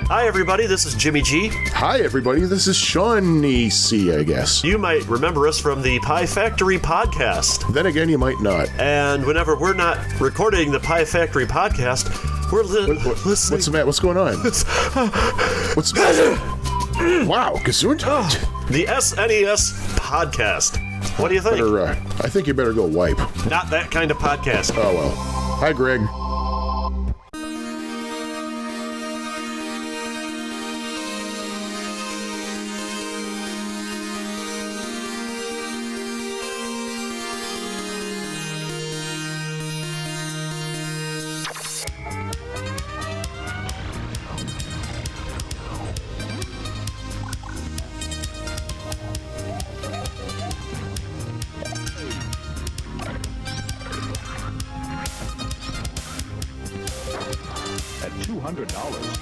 Hi, everybody. This is Jimmy G. Hi, everybody. This is Shawnee C, I guess. You might remember us from the Pie Factory podcast. Then again, you might not. And whenever we're not recording the Pie Factory podcast, we're listening. What's the matter? What's going on? What's the matter? Wow, Gesundheit. The SNES podcast. What do you think? I think you better go wipe. Not that kind of podcast. Oh, well. Hi, Greg.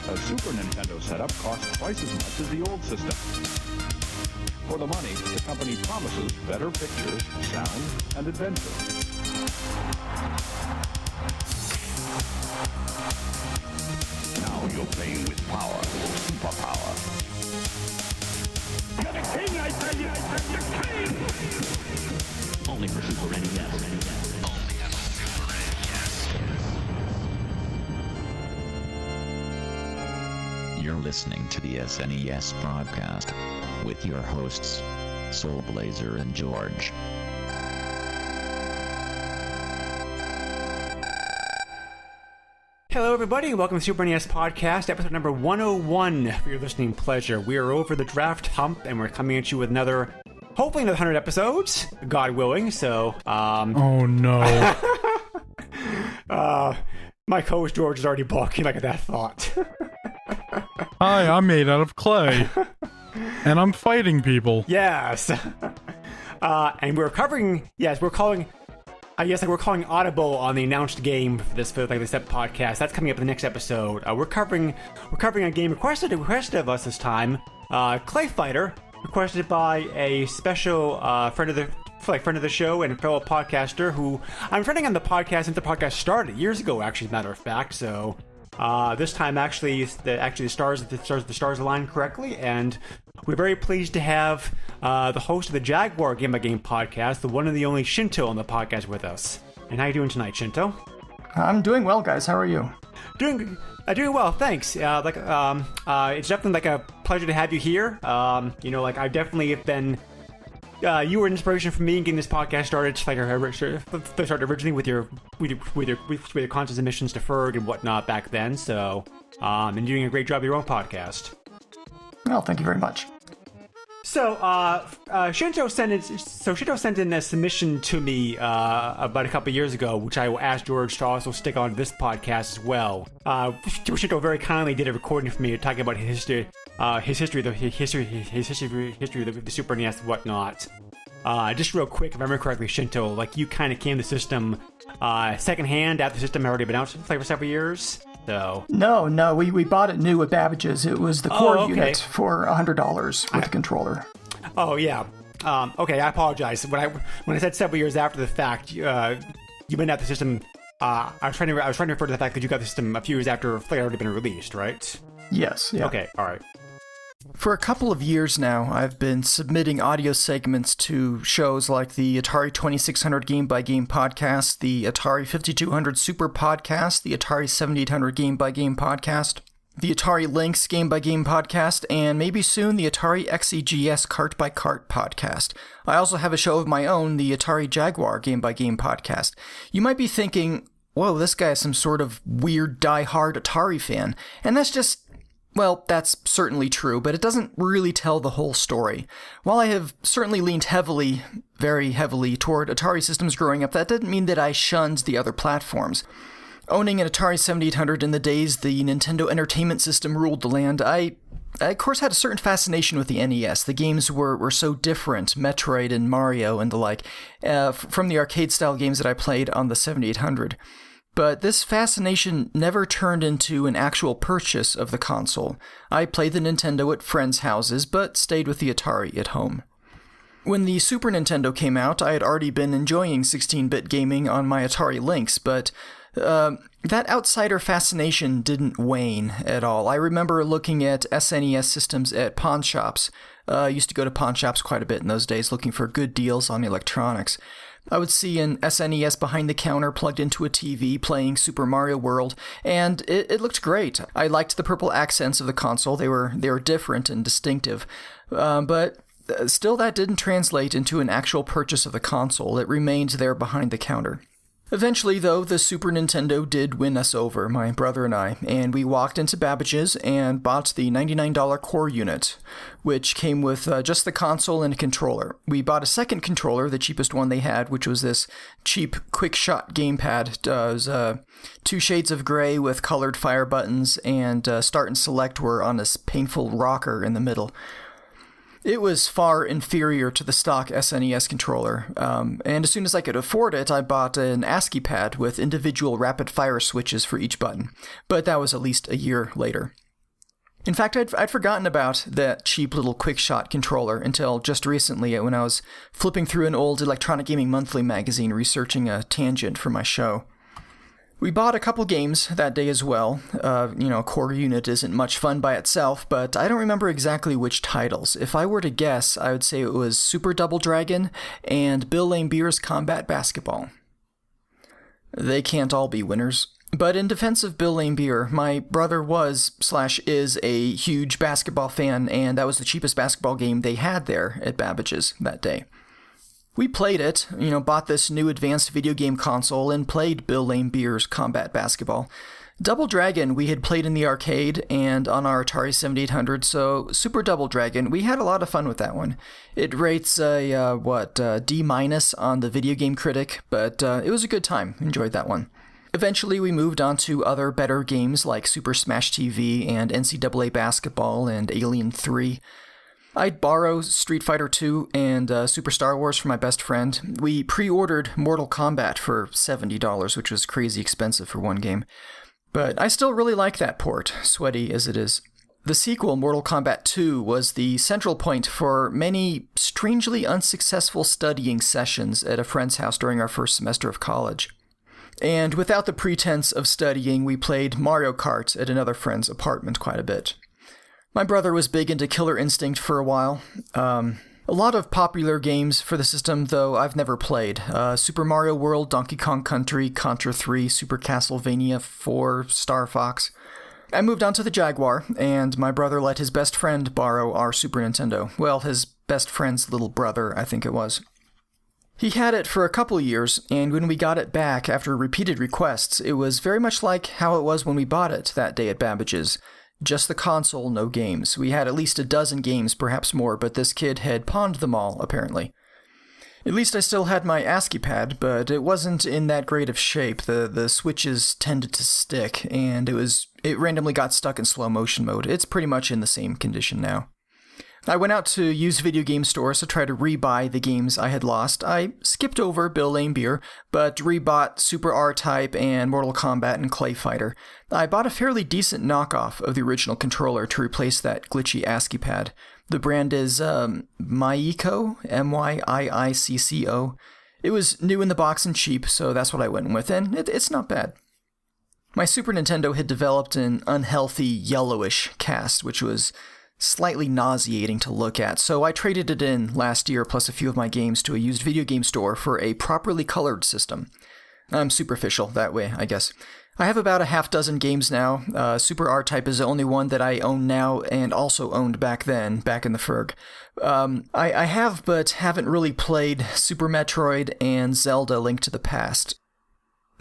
A Super Nintendo setup costs twice as much as the old system. For the money, the company promises better pictures, sound, and adventure. Now you're playing with power, superpower. You're the king, I tell you, you're king! Only for Super NES. You're listening to the SNES broadcast with your hosts, Soulblazer and George. Hello, everybody, and welcome to Super NES Podcast, episode number 101 for your listening pleasure. We are over the draft hump, and we're coming at you with hopefully another 100 episodes, God willing, so, Oh, no. my co-host George is already balking like at that thought. Hi, I'm made out of clay. And I'm fighting people. Yes. And we're covering, we're calling audible on the announced game for this podcast. That's coming up in the next episode. We're covering a game requested of us this time. ClayFighter, requested by a special friend of the show and fellow podcaster who I'm friending on the podcast since the podcast started years ago, actually, as a matter of fact. So this time, the stars aligned correctly, and we're very pleased to have the host of the Jaguar Game by Game podcast, the one and the only Shinto, on the podcast with us. And how you doing tonight, Shinto? I'm doing well, guys. How are you? Doing well, thanks. It's definitely a pleasure to have you here. I definitely have been. You were an inspiration for me in getting this podcast started. Started originally with your constant emissions deferred and whatnot back then. So, and you're doing a great job of your own podcast. Well, thank you very much. So, Shinto sent in a submission to me about a couple of years ago, which I asked George to also stick on this podcast as well. Shinto very kindly did a recording for me talking about his history of the Super NES and whatnot. Just real quick, if I remember correctly, Shinto, you kind of came to the system secondhand after the system had already been out for several years. So No, we bought it new at Babbage's. It was the core unit for $100 with a controller. Oh yeah. Okay, I apologize. When I said several years after the fact, you've been at the system. I was trying to refer to the fact that you got the system a few years after it had already been released, right? Yes. Yeah. Okay. All right. For a couple of years now, I've been submitting audio segments to shows like the Atari 2600 Game by Game podcast, the Atari 5200 Super podcast, the Atari 7800 Game by Game podcast, the Atari Lynx Game by Game podcast, and maybe soon the Atari XEGS Cart by Cart podcast. I also have a show of my own, the Atari Jaguar Game by Game podcast. You might be thinking, whoa, this guy is some sort of weird die-hard Atari fan, and that's certainly true, but it doesn't really tell the whole story. While I have certainly leaned heavily, very heavily, toward Atari systems growing up, that didn't mean that I shunned the other platforms. Owning an Atari 7800 in the days the Nintendo Entertainment System ruled the land, I of course had a certain fascination with the NES. The games were so different, Metroid and Mario and the like, from the arcade-style games that I played on the 7800. But this fascination never turned into an actual purchase of the console. I played the Nintendo at friends' houses, but stayed with the Atari at home. When the Super Nintendo came out, I had already been enjoying 16-bit gaming on my Atari Lynx, but that outsider fascination didn't wane at all. I remember looking at SNES systems at pawn shops. I used to go to pawn shops quite a bit in those days looking for good deals on electronics. I would see an SNES behind the counter plugged into a TV playing Super Mario World, and it looked great. I liked the purple accents of the console. They were different and distinctive. But still, that didn't translate into an actual purchase of the console. It remained there behind the counter. Eventually, though, the Super Nintendo did win us over, my brother and I, and we walked into Babbage's and bought the $99 core unit, which came with just the console and a controller. We bought a second controller, the cheapest one they had, which was this cheap quick-shot gamepad. It was 2 shades of gray with colored fire buttons, and start and select were on this painful rocker in the middle. It was far inferior to the stock SNES controller, and as soon as I could afford it, I bought an ASCII pad with individual rapid-fire switches for each button, but that was at least a year later. In fact, I'd forgotten about that cheap little quick-shot controller until just recently when I was flipping through an old Electronic Gaming Monthly magazine researching a tangent for my show. We bought a couple games that day as well. A core unit isn't much fun by itself, but I don't remember exactly which titles. If I were to guess, I would say it was Super Double Dragon and Bill Lambire's Combat Basketball. They can't all be winners. But in defense of Bill Lambire, my brother was/is a huge basketball fan, and that was the cheapest basketball game they had there at Babbage's that day. We played it, bought this new advanced video game console and played Bill Lambire's Combat Basketball. Double Dragon we had played in the arcade and on our Atari 7800, so Super Double Dragon, we had a lot of fun with that one. It rates D- on the Video Game Critic, but it was a good time. Enjoyed that one. Eventually we moved on to other better games like Super Smash TV and NCAA Basketball and Alien 3. I'd borrow Street Fighter 2 and Super Star Wars from my best friend. We pre-ordered Mortal Kombat for $70, which was crazy expensive for one game. But I still really like that port, sweaty as it is. The sequel, Mortal Kombat 2, was the central point for many strangely unsuccessful studying sessions at a friend's house during our first semester of college. And without the pretense of studying, we played Mario Kart at another friend's apartment quite a bit. My brother was big into Killer Instinct for a while. A lot of popular games for the system, though, I've never played. Super Mario World, Donkey Kong Country, Contra 3, Super Castlevania 4, Star Fox. I moved on to the Jaguar, and my brother let his best friend borrow our Super Nintendo. Well, his best friend's little brother, I think it was. He had it for a couple years, and when we got it back after repeated requests, it was very much like how it was when we bought it that day at Babbage's. Just the console, no games. We had at least a dozen games, perhaps more, but this kid had pawned them all, apparently. At least I still had my ASCII pad, but it wasn't in that great of shape. The switches tended to stick, and it randomly got stuck in slow motion mode. It's pretty much in the same condition now. I went out to used video game stores to try to rebuy the games I had lost. I skipped over Bill Lambire, but rebought Super R-Type and Mortal Kombat and ClayFighter. I bought a fairly decent knockoff of the original controller to replace that glitchy ASCII pad. The brand is Myicco, Myicco. It was new in the box and cheap, so that's what I went with, and it's not bad. My Super Nintendo had developed an unhealthy yellowish cast, which was slightly nauseating to look at, so I traded it in last year plus a few of my games to a used video game store for a properly colored system. I'm superficial that way, I guess. I have about a half dozen games now. Super R-Type is the only one that I own now and also owned back then, back in the Ferg. I have but haven't really played Super Metroid and Zelda Link to the Past.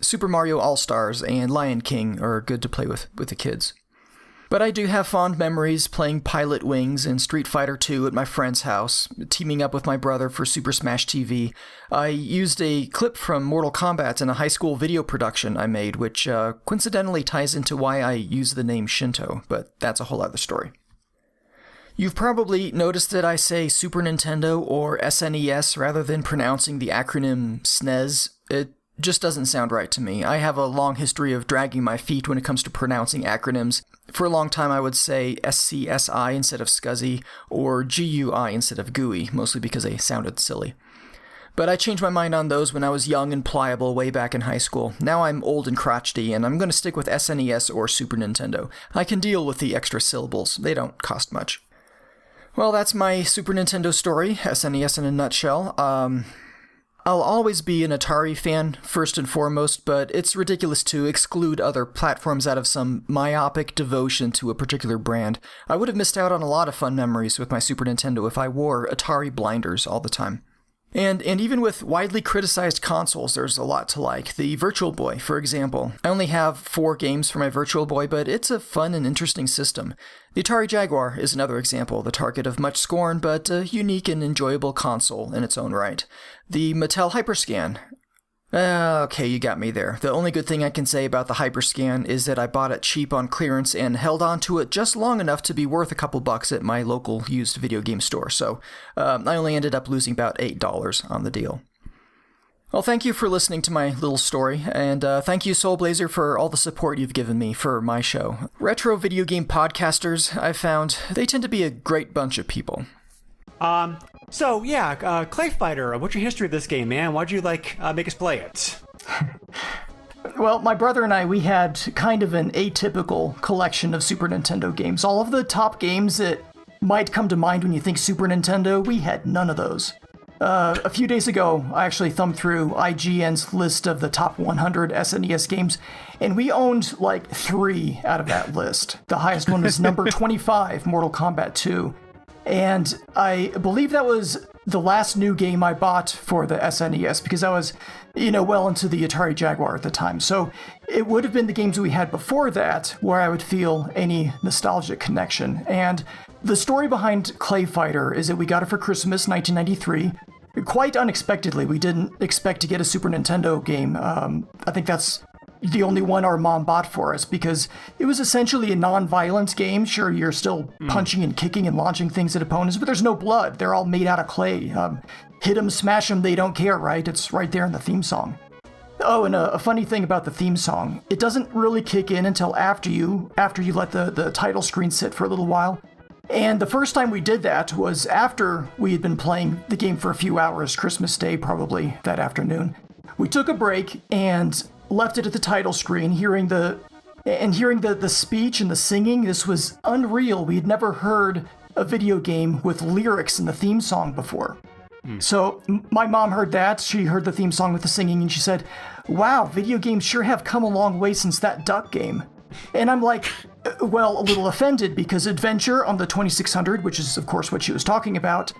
Super Mario All-Stars and Lion King are good to play with the kids. But I do have fond memories playing Pilot Wings and Street Fighter 2 at my friend's house, teaming up with my brother for Super Smash TV. I used a clip from Mortal Kombat in a high school video production I made, which coincidentally ties into why I use the name Shinto, but that's a whole other story. You've probably noticed that I say Super Nintendo or SNES rather than pronouncing the acronym SNES. It just doesn't sound right to me. I have a long history of dragging my feet when it comes to pronouncing acronyms. For a long time I would say SCSI instead of SCSI, or GUI instead of GUI, mostly because they sounded silly. But I changed my mind on those when I was young and pliable way back in high school. Now I'm old and crotchety, and I'm going to stick with SNES or Super Nintendo. I can deal with the extra syllables. They don't cost much. Well, that's my Super Nintendo story, SNES in a nutshell. I'll always be an Atari fan, first and foremost, but it's ridiculous to exclude other platforms out of some myopic devotion to a particular brand. I would have missed out on a lot of fun memories with my Super Nintendo if I wore Atari blinders all the time. And even with widely criticized consoles, there's a lot to like. The Virtual Boy, for example. I only have 4 games for my Virtual Boy, but it's a fun and interesting system. The Atari Jaguar is another example, the target of much scorn, but a unique and enjoyable console in its own right. The Mattel Hyperscan. Okay, you got me there. The only good thing I can say about the Hyperscan is that I bought it cheap on clearance and held on to it just long enough to be worth a couple bucks at my local used video game store, so I only ended up losing about $8 on the deal. Well, thank you for listening to my little story, and thank you, Soul Blazer, for all the support you've given me for my show. Retro video game podcasters, I've found, they tend to be a great bunch of people. ClayFighter, what's your history of this game, man? Why'd you, make us play it? Well, my brother and I, we had kind of an atypical collection of Super Nintendo games. All of the top games that might come to mind when you think Super Nintendo, we had none of those. A few days ago, I actually thumbed through IGN's list of the top 100 SNES games, and we owned 3 out of that list. The highest one was number 25, Mortal Kombat 2. And I believe that was the last new game I bought for the SNES, because I was, well into the Atari Jaguar at the time. So it would have been the games we had before that where I would feel any nostalgic connection. And the story behind ClayFighter is that we got it for Christmas 1993. Quite unexpectedly. We didn't expect to get a Super Nintendo game. I think that's the only one our mom bought for us, because it was essentially a non-violent game. Sure, you're still punching and kicking and launching things at opponents, but there's no blood. They're all made out of clay. Hit them, smash them, they don't care, right? It's right there in the theme song. Oh, and a funny thing about the theme song, it doesn't really kick in until after you let the title screen sit for a little while. And the first time we did that was after we had been playing the game for a few hours, Christmas Day probably that afternoon. We took a break and left it at the title screen, hearing the speech and the singing. This was unreal. We had never heard a video game with lyrics in the theme song before. So my mom heard that. She heard the theme song with the singing, and she said, "Wow, video games sure have come a long way since that Duck game." And I'm like, well, a little offended, because Adventure on the 2600, which is of course what she was talking about,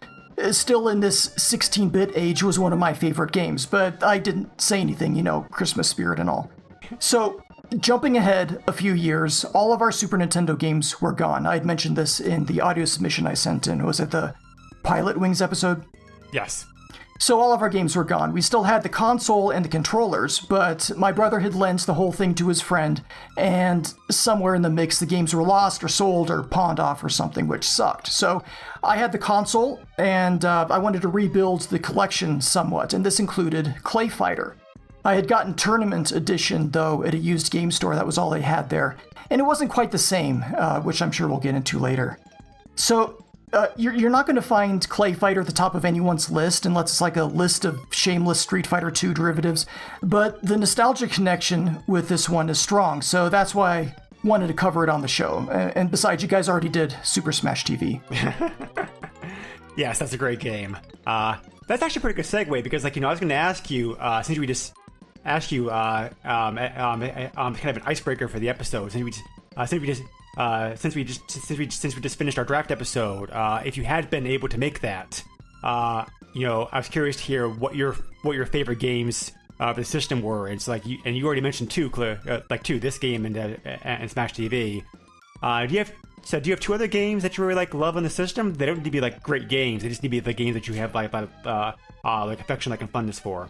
still in this 16-bit age, was one of my favorite games, but I didn't say anything, Christmas spirit and all. So, jumping ahead a few years, all of our Super Nintendo games were gone. I had mentioned this in the audio submission I sent in. Was it the Pilot Wings episode? Yes. So all of our games were gone. We still had the console and the controllers, but my brother had lent the whole thing to his friend, and somewhere in the mix the games were lost or sold or pawned off or something, which sucked. So I had the console, and I wanted to rebuild the collection somewhat, and this included ClayFighter. I had gotten Tournament Edition, though, at a used game store. That was all they had there, and it wasn't quite the same, which I'm sure we'll get into later. So you're not going to find ClayFighter at the top of anyone's list unless it's like a list of shameless Street Fighter II derivatives, but the nostalgia connection with this one is strong, so that's why I wanted to cover it on the show. And besides, you guys already did Super Smash TV. Yes, that's a great game. That's actually a pretty good segue, because I was going to ask you, since we just asked you kind of an icebreaker for the episode, since we just finished our draft episode, if you had been able to make that, I was curious to hear what your favorite games of the system were. It's you already mentioned two, this game and Smash TV. Do you have 2 other games that you really love on the system? They don't need to be great games. They just need to be the games that you have affection and fondness for.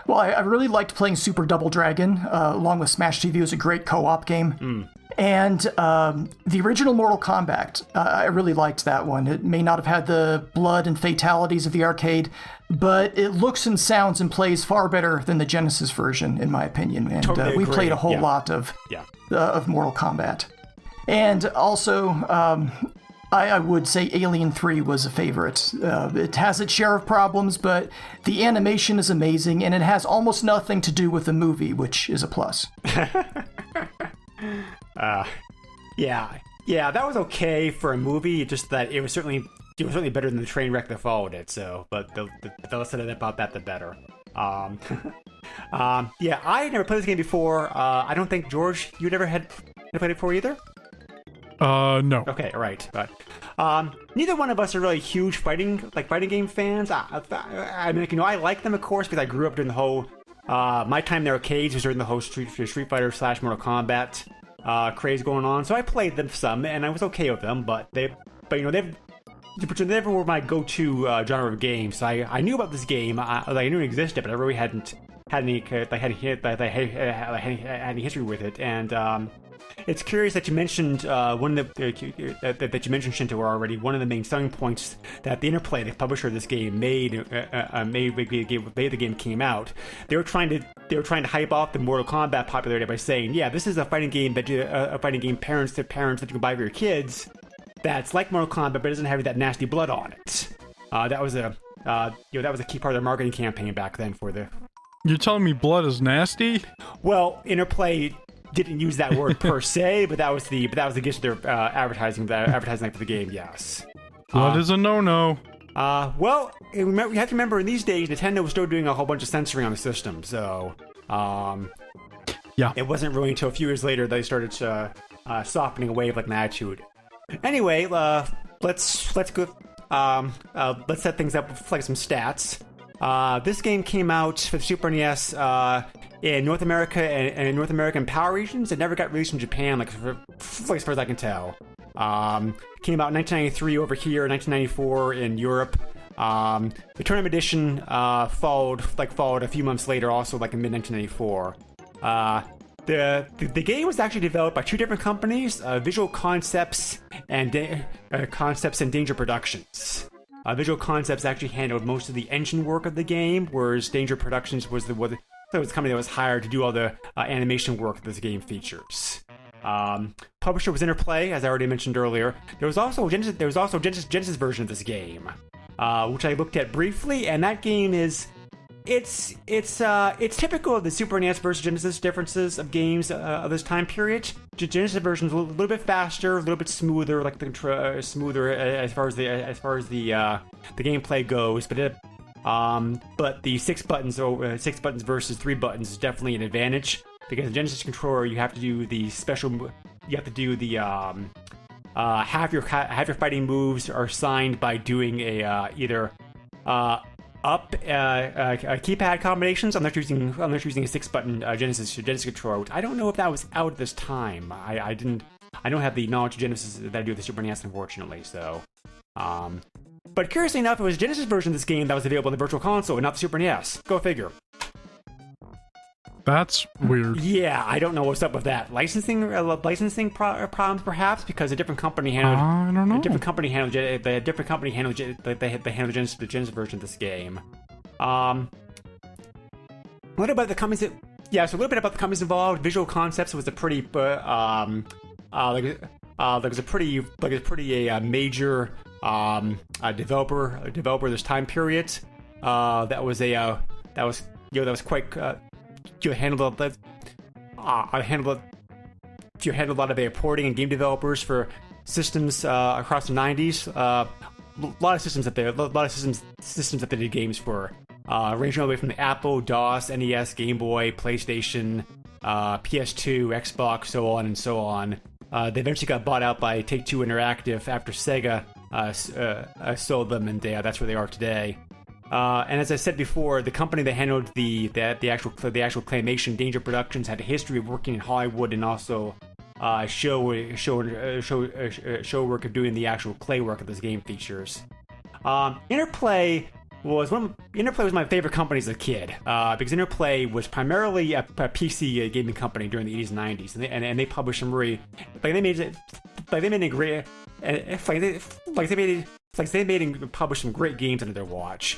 Well, I really liked playing Super Double Dragon, along with Smash TV. It was a great co-op game. And the original Mortal Kombat, I really liked that one. It may not have had the blood and fatalities of the arcade, but it looks and sounds and plays far better than the Genesis version, in my opinion. And totally we agree. played a whole lot of Mortal Kombat. And also, I would say Alien 3 was a favorite. It has its share of problems, but the animation is amazing, and it has almost nothing to do with the movie, which is a plus. Yeah, that was okay for a movie. Just that it was certainly better than the train wreck that followed it. So, but the less said about that, the better. Yeah, I never played this game before. I don't think George, you never had played it before either. No. Okay, right. But neither one of us are really huge fighting game fans. I mean, I like them, of course, because I grew up during the whole my time in the arcades was during the whole Street Fighter / Mortal Kombat craze going on. So I played them some, and I was okay with them. But they never were my go-to genre of games. So I knew about this game. I knew it existed, but I really hadn't had any history with it. And it's curious that you mentioned that you mentioned Shinto already. One of the main selling points that the Interplay, the publisher of this game, made the game came out. They were trying to hype off the Mortal Kombat popularity by saying, "Yeah, this is a fighting game parents that you can buy for your kids. That's like Mortal Kombat, but it doesn't have that nasty blood on it." That was a key part of their marketing campaign back then for the. You're telling me blood is nasty? Well, Interplay didn't use that word per se, but that was the gist of their advertising for the game. Yes, blood is a no-no. Well, you have to remember in these days, Nintendo was still doing a whole bunch of censoring on the system, so yeah, it wasn't really until a few years later they started softening away like an attitude. Anyway, let's go. Let's set things up with some stats. This game came out for the Super NES in North America and North American power regions. It never got released in Japan, as far as I can tell. Came out in 1993 over here, 1994 in Europe. The tournament edition followed a few months later, also in mid 1994. The game was actually developed by two different companies, Visual Concepts and Danger Productions. Visual Concepts actually handled most of the engine work of the game, whereas Danger Productions was the company that was hired to do all the animation work that this game features. Publisher was Interplay, as I already mentioned earlier. There was also a Genesis version of this game, which I looked at briefly, and that game is. It's typical of the Super NES versus Genesis differences of games of this time period. The Genesis version is a little bit faster, a little bit smoother, smoother as far as the gameplay goes. But the 6 buttons versus 3 buttons is definitely an advantage, because the Genesis controller you have to do the half your fighting moves are signed by doing either keypad combinations. I'm not using a 6-button Genesis controller. I don't know if that was out at this time. I don't have the knowledge of Genesis that I do with the Super NES, unfortunately. So, but curiously enough, it was Genesis version of this game that was available on the Virtual Console and not the Super NES. Go figure. That's weird. Yeah, I don't know what's up with that. Licensing problems, perhaps, because a different company handled. I don't know. A different company handled the Genesis version of this game. A little bit about the companies involved. Visual Concepts was a pretty major developer this time period. That was quite. You handled a lot of the porting and game developers for systems across the 90s. A lot of systems that they did games for, ranging all the way from the Apple, DOS, NES, Game Boy, PlayStation, PS2, Xbox, so on and so on. They eventually got bought out by Take-Two Interactive after Sega sold them, and that's where they are today. And as I said before, the company that handled the actual claymation, Danger Productions, had a history of working in Hollywood and also show work of doing the actual clay work that this game features. Interplay was my favorite company as a kid, because Interplay was primarily a PC gaming company during the 80s and 90s, and they published some really they made and published some great games under their watch.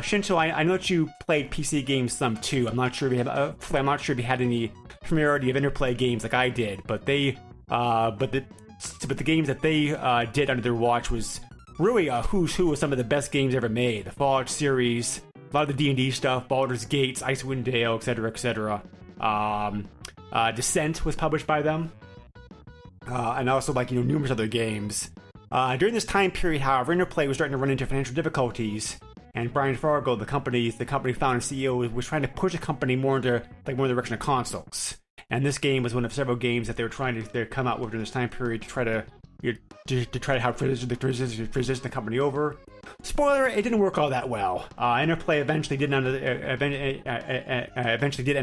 Shinto, I know that you played PC games some too. I'm not sure if you had any familiarity of Interplay games like I did, but the but the games that they did under their watch was really a who's who of some of the best games ever made. The Fallout series, a lot of the D&D stuff, Baldur's Gate, Icewind Dale, etc., etc. Descent was published by them, and also numerous other games. During this time period, however, Interplay was starting to run into financial difficulties, and Brian Fargo, the company founder and CEO, was trying to push the company more into more direction of consoles. And this game was one of several games that they were trying to come out with during this time period to try to help transition the company over. Spoiler: it didn't work all that well. Interplay eventually did end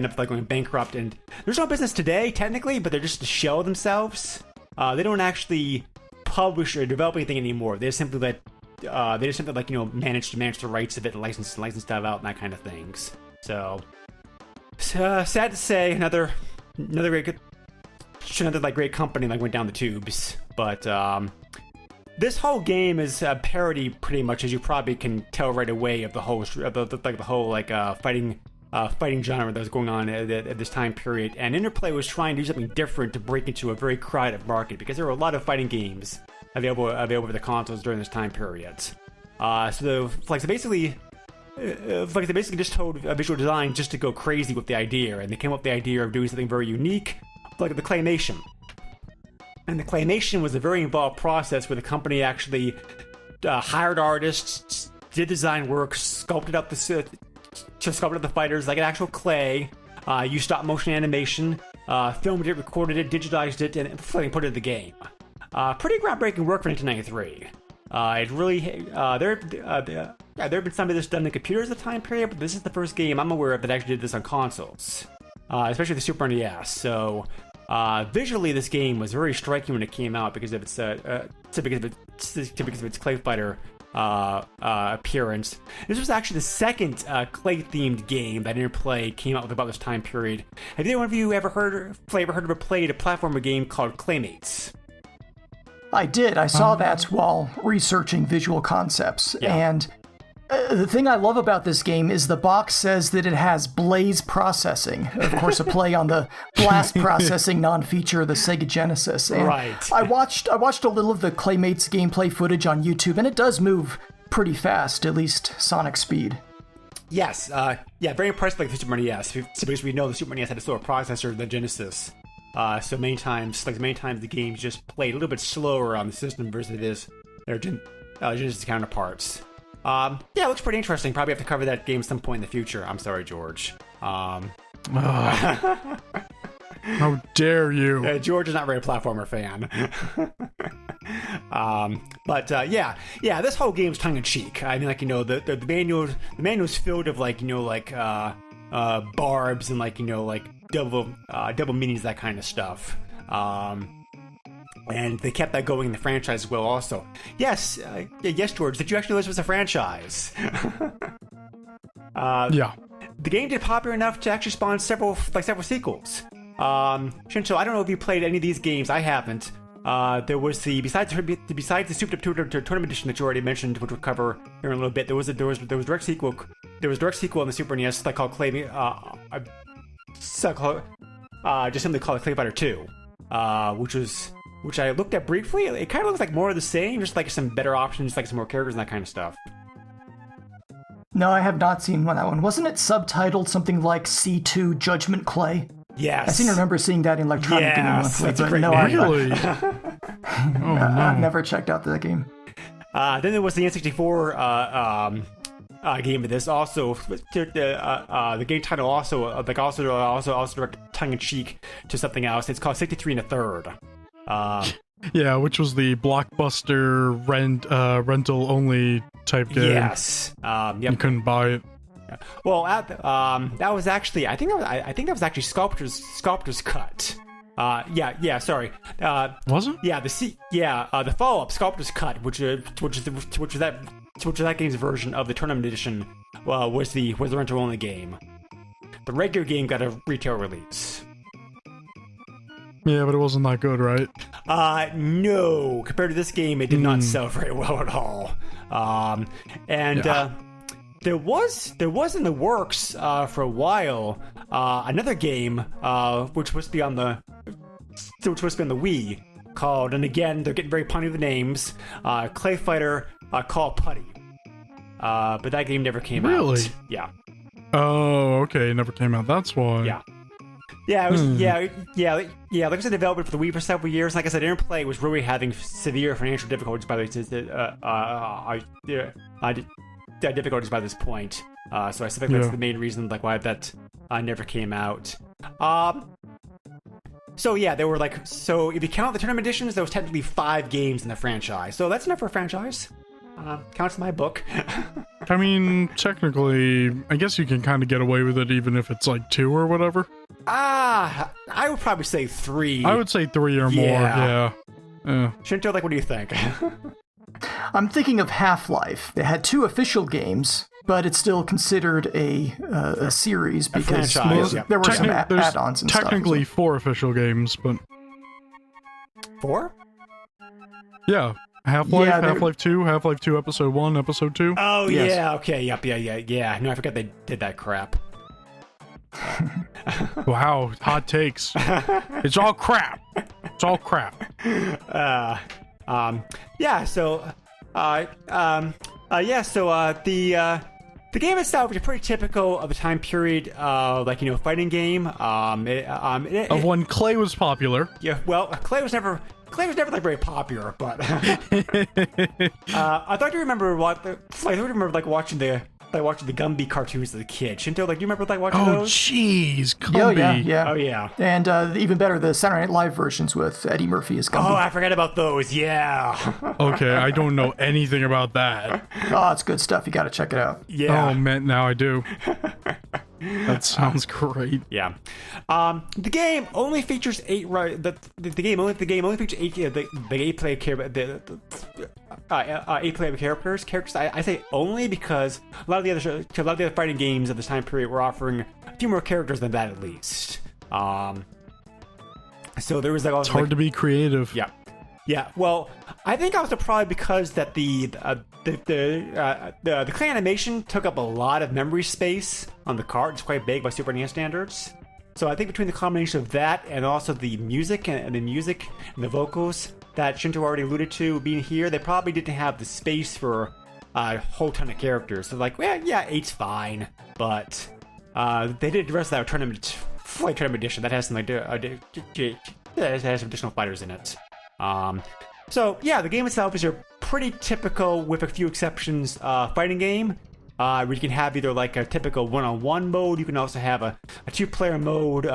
up going bankrupt, and there's no business today technically, but they're just a shell of themselves. They don't actually publish or develop anything anymore. They just simply manage the rights of it, and license stuff out and that kind of things. So sad to say, another great company went down the tubes. But this whole game is a parody, pretty much, as you probably can tell right away, of the whole fighting genre that was going on at this time period. And Interplay was trying to do something different to break into a very crowded market, because there were a lot of fighting games available for the consoles during this time period. So they basically just told Visual Design just to go crazy with the idea, and they came up with the idea of doing something very unique, like the claymation. And the claymation was a very involved process where the company actually hired artists, did design work, sculpted up the fighters like an actual clay, used stop motion animation, filmed it, recorded it, digitized it, and put it in the game. Pretty groundbreaking work for 1993. It really there have been some of this done in computers at the time period, but this is the first game I'm aware of that actually did this on consoles, especially the Super NES. So visually, this game was very striking when it came out because of its ClayFighter appearance. This was actually the second clay-themed game that Interplay came out with about this time period. Have either one of you ever heard or played a platformer game called Claymates? I did. I saw that while researching visual concepts. Yeah. And the thing I love about this game is the box says that it has Blaze processing. Of course, a play on the Blast processing non-feature of the Sega Genesis. And right. I watched a little of the Claymates gameplay footage on YouTube, and it does move pretty fast, at least Sonic speed. Yes. Very impressed with the Super NES, because we know the Super NES had a slower processor than the Genesis. So many times the games just played a little bit slower on the system versus their Genesis counterparts. It looks pretty interesting. Probably have to cover that game at some point in the future. I'm sorry, George. How dare you? George is not very a platformer fan. This whole game's tongue-in-cheek. I mean, the manual's filled of barbs and double meanings, that kind of stuff. And they kept that going in the franchise as well also. Yes, George, did you actually list it was a franchise? Yeah. The game did popular enough to actually spawn several sequels. Shincho, I don't know if you played any of these games. I haven't. There was besides the Super Tournament Edition that you already mentioned, which we'll cover here in a little bit. There was direct sequel. There was a direct sequel on the Super NES called just simply called ClayFighter 2, which I looked at briefly. It kind of looks like more of the same, just like some better options, like some more characters and that kind of stuff. No, I have not seen that one. Wasn't it subtitled something like C2 Judgment Clay? Yes. I seem to remember seeing that in Electronic Gaming Monthly, that's a but great no, name. Really? I've never checked out that game. Then there was the N64 game of this. Also, the game title also directed tongue-in-cheek to something else. It's called 63 1/3. Yeah, which was the blockbuster rental only type game. Yes. Yep. You couldn't buy it. Well, that was actually I think that was actually Sculptor's Cut. Sorry. Was it? Yeah, the follow-up Sculptor's Cut, which was that game's version of the Tournament Edition, was the rental only game. The regular game got a retail release. Yeah, but it wasn't that good, right? No. Compared to this game, it did not sell very well at all. There was in the works for a while another game which was supposed to be on the Wii, called, and again, they're getting very punny with the names, ClayFighter Call Putty. But that game never came out. Really? Yeah. Oh, okay. It never came out. That's why. Yeah. Yeah, it was, yeah. Like I was in development for the Wii for several years. Like I said, Interplay was really having severe financial difficulties by difficulties by this point. So I suspect that's the main reason, like, why that never came out. So yeah, there were like, so if you count the tournament editions, there was technically 5 games in the franchise. So that's enough for a franchise. Counts in my book. I mean, technically, I guess you can kind of get away with it even if it's like 2 or whatever. I would probably say 3. I would say 3 or more, yeah. Shinto, like, what do you think? I'm thinking of Half-Life. It had 2 official games, but it's still considered a series because there were some add-ons and stuff. Technically 4 official games, but... 4? Yeah. Half-Life, Half-Life 2, Half-Life 2 Episode 1, Episode 2. Oh, yes. Yeah, okay, yeah. No, I forgot they did that crap. Wow, hot takes. It's all crap. It's all crap. The game itself is pretty typical of the time period, fighting game. Of when Clay was popular. Yeah, well, Clay was never like very popular, but I thought you remember watching the Gumby cartoons as a kid. Shinto, like, do you remember like watching those? Oh, jeez, Gumby. Yeah. Oh, yeah. And even better, the Saturday Night Live versions with Eddie Murphy as Gumby. Oh, I forgot about those. Yeah. Okay, I don't know anything about that. Oh, it's good stuff. You got to check it out. Yeah. Oh man, now I do. That sounds great. Yeah. The game only features 8. The game only features 8. The 8 player characters. I say only because a lot of the other fighting games of this time period were offering a few more characters than that, at least. So there was like, it's hard to be creative. Yeah. Yeah, well, I think also probably because that the clay animation took up a lot of memory space on the card. It's quite big by Super NES standards. So I think between the combination of that and also the music and the vocals that Shinto already alluded to being here, they probably didn't have the space for a whole ton of characters. So like, well, yeah, 8's fine, but they did the rest of that tournament edition that has some has some additional fighters in it. So yeah, the game itself is a pretty typical, with a few exceptions, fighting game. Where you can have either like a typical one-on-one mode. You can also have a 2-player mode.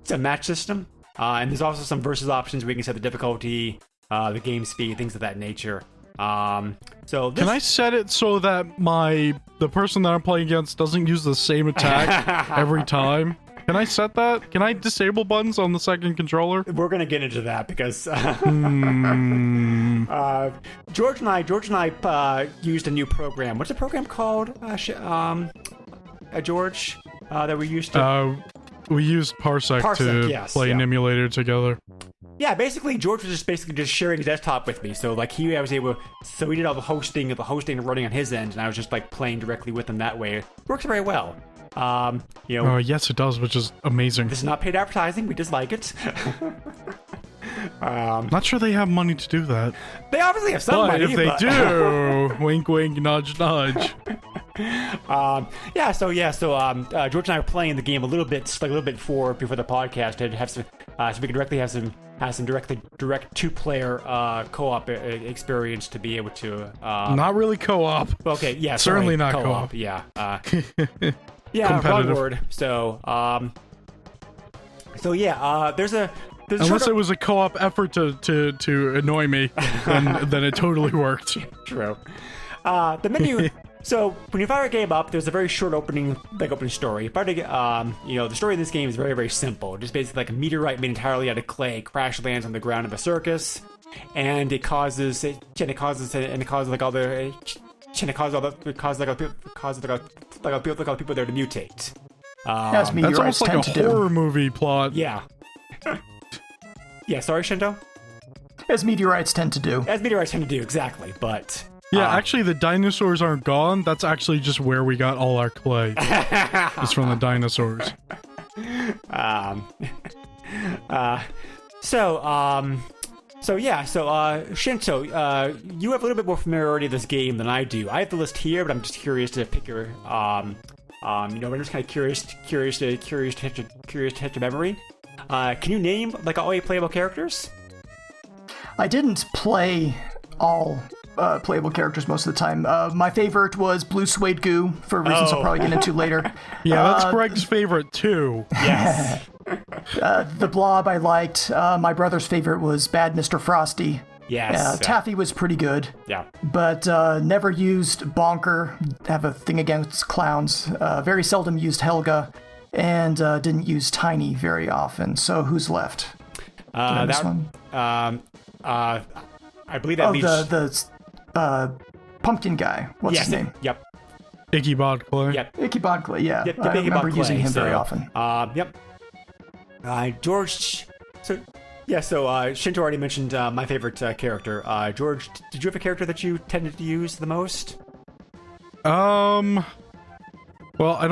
It's a match system, and there's also some versus options where you can set the difficulty, the game speed, things of that nature. Can I set it so that the person that I'm playing against doesn't use the same attack every time? Can I set that? Can I disable buttons on the second controller? We're gonna get into that because George and I used a new program. What's the program called? George, that we used to. We used Parsec to play an emulator together. Yeah, basically George was just sharing his desktop with me. So like I was able, so we did all the hosting running on his end, and I was just like playing directly with him that way. It works very well. Yes, it does, which is amazing. This is not paid advertising. We just like it. Not sure they have money to do that. They obviously have some money. If they do, wink, wink, nudge, nudge. So George and I were playing the game a little bit before the podcast to have some, so we could directly have some direct 2-player co-op experience to be able to. Not really co-op. Okay, yeah, certainly not co-op. Yeah. Yeah, wrong word. So there's unless it was a co-op effort to annoy me, then it totally worked. True. The menu. So when you fire a game up, there's a very short opening story. The story in this game is very, very simple. Just basically like a meteorite made entirely out of clay crash lands on the ground of a circus, and it causes all the people there to mutate. That's almost like a horror movie plot. Yeah. Yeah, sorry, Shinto? As meteorites tend to do. Exactly, but... Yeah, actually, the dinosaurs aren't gone. That's actually just where we got all our clay. It's from the dinosaurs. Shinto, you have a little bit more familiarity with this game than I do. I have the list here, but I'm just curious to pick your, I'm just kind of curious to hit your memory. Can you name like all 8 playable characters? I didn't play all playable characters most of the time. My favorite was Blue Suede Goo, for reasons I'll probably get into later. Yeah, that's Greg's favorite too. Yes. The Blob I liked. My brother's favorite was Bad Mr. Frosty. Yes. Taffy was pretty good. Yeah. But never used Bonker. Have a thing against clowns. Very seldom used Helga. And didn't use Tiny very often. So who's left? One? I believe that leaves... the pumpkin guy. What's his name? Yep. Icky Bodclay. Yep. Icky Bodclay, yeah. Yep, I remember using him very often. Yep. George... So Shinto already mentioned my favorite character. George, did you have a character that you tended to use the most? Well, I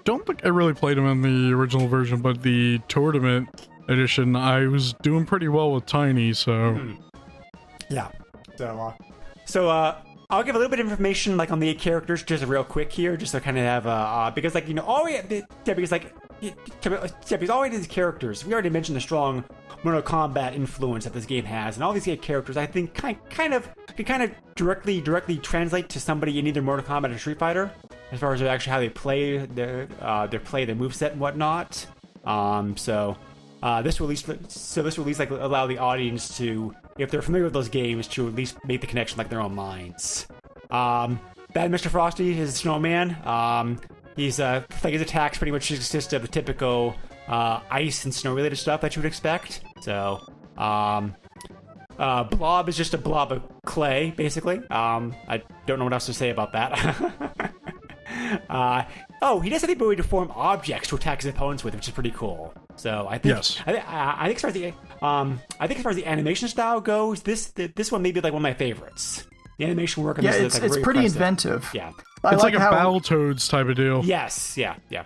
don't think I really played him in the original version, but the tournament edition, I was doing pretty well with Tiny, so... Yeah. So I'll give a little bit of information like on the 8 characters just real quick here, just to kind of have because like because all 8 of these characters, we already mentioned the strong Mortal Kombat influence that this game has, and all these 8 characters I think kind of directly translate to somebody in either Mortal Kombat or Street Fighter as far as actually how they play their moveset and whatnot. This release like allow the audience to, if they're familiar with those games, to at least make the connection like their own minds. Bad Mr. Frosty is a snowman. His attacks pretty much consist of the typical ice and snow related stuff that you would expect. So Blob is just a blob of clay, basically. I don't know what else to say about that. He does have the ability to form objects to attack his opponents with, which is pretty cool. So I think, yes. I think as far as the animation style goes, this one may be like one of my favorites. The animation work on this is like it's very pretty impressive. inventive. Yeah, it's like a Battletoads type of deal. Yes, yeah. Yeah.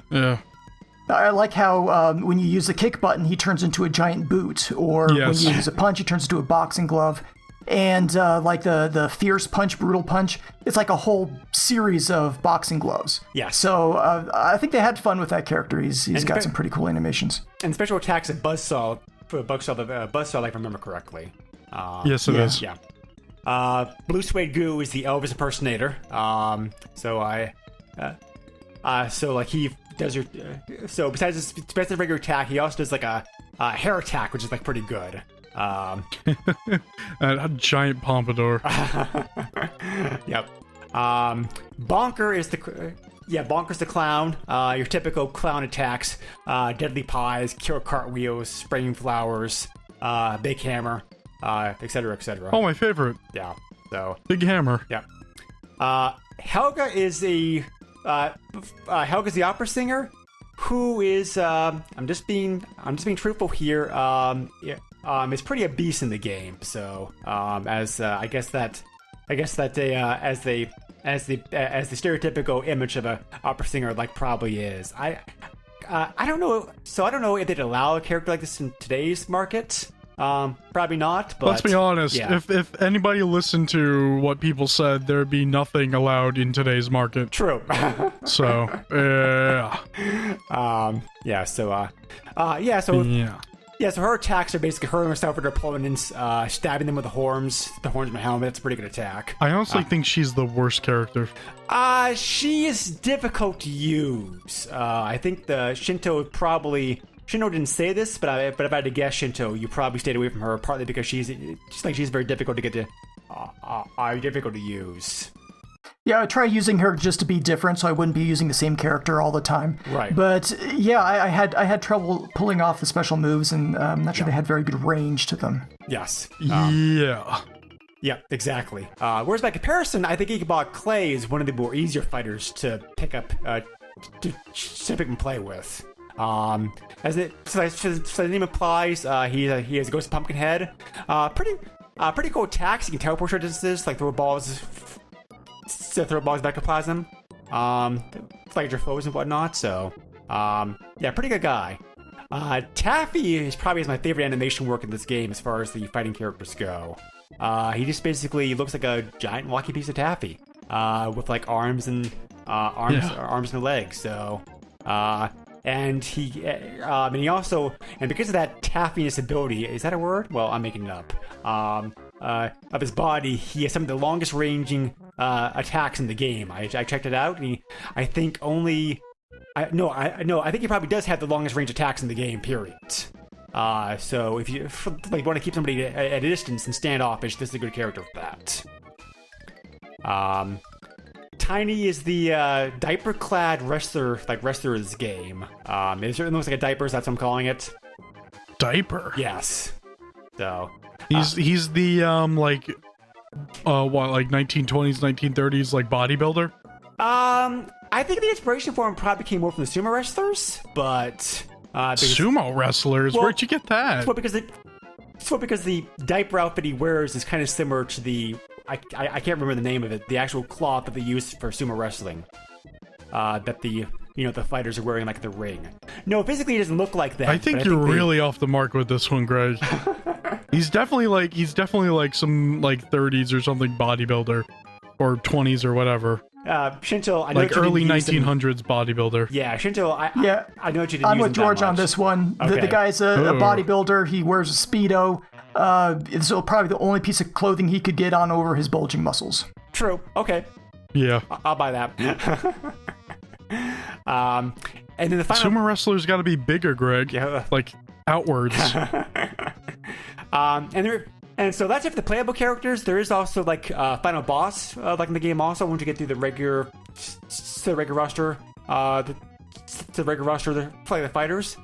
I like how when you use the kick button, he turns into a giant boot, or when you use a punch, he turns into a boxing glove. And like the fierce punch, brutal punch, it's like a whole series of boxing gloves. Yeah. So I think they had fun with that character. He's got some pretty cool animations. And special attacks at Buzzsaw, if I remember correctly. Yes, it is. Yeah. Blue Suede Goo is the Elvis impersonator. He does your. So besides the regular attack, he also does like a hair attack, which is like pretty good. A giant pompadour. Yep. Bonker's the clown. Your typical clown attacks: deadly pies, killer cartwheels, spraying flowers, big hammer, etc., etc. Oh, my favorite. Yeah. So big hammer. Yeah. Helga is Helga's the opera singer, who is I'm just being truthful here. Is pretty a beast in the game. So as the stereotypical image of a opera singer like probably is. I don't know. So I don't know if they'd allow a character like this in today's market. Probably not. But let's be honest. Yeah. If anybody listened to what people said, there'd be nothing allowed in today's market. True. So yeah. So her attacks are basically her and herself with her opponents, stabbing them with the horns of my helmet. It's a pretty good attack. I honestly think she's the worst character. She is difficult to use. I think the Shinto didn't say this, but if I had to guess, Shinto, you probably stayed away from her partly because she's very difficult to get to, difficult to use. Yeah, I try using her just to be different, so I wouldn't be using the same character all the time. Right. But yeah, I had trouble pulling off the special moves, and I'm not sure they had very good range to them. Yes. Yeah, exactly. Whereas by comparison, I think Ichabod Clay is one of the more easier fighters to pick up, to pick and play with. As the name implies, he has a ghost pumpkin head. Pretty cool attacks. He can teleport short distances, like throw balls of ectoplasm, fight your foes and whatnot. So, pretty good guy. Taffy is probably my favorite animation work in this game as far as the fighting characters go. He just basically looks like a giant walkie piece of taffy, with like arms and legs. So, and he also, and because of that taffiness ability, is that a word? Well, I'm making it up. Of his body, he has some of the longest ranging attacks in the game. I checked it out, and I think he probably does have the longest range attacks in the game, period. So if you want to keep somebody at a distance and standoffish, this is a good character for that. Tiny is the diaper-clad wrestler of this game. It certainly looks like a diaper, so that's what I'm calling it. Diaper? Yes. So... He's the, like 1920s, 1930s, like, bodybuilder? I think the inspiration for him probably came more from the sumo wrestlers, but... sumo wrestlers? Well, where'd you get that? Because the diaper outfit he wears is kind of similar to the... I can't remember the name of it. The actual cloth that they use for sumo wrestling. That the fighters are wearing like the ring. No, physically he doesn't look like that. I think you're really off the mark with this one, Greg. He's definitely like some like 30s or something bodybuilder, or 20s or whatever. Shinto, I know like early 1900s bodybuilder. Yeah, Shinto, I know what you didn't I'm use with George on this one. Okay. The guy's a bodybuilder. He wears a Speedo. So probably the only piece of clothing he could get on over his bulging muscles. True. Okay. Yeah. I'll buy that. And then the final... Sumo wrestlers got to be bigger, Greg. Yeah. Like, outwards. And so that's it for the playable characters. There is also like final boss like in the game. Also, once you get through the regular roster, the play the fighters,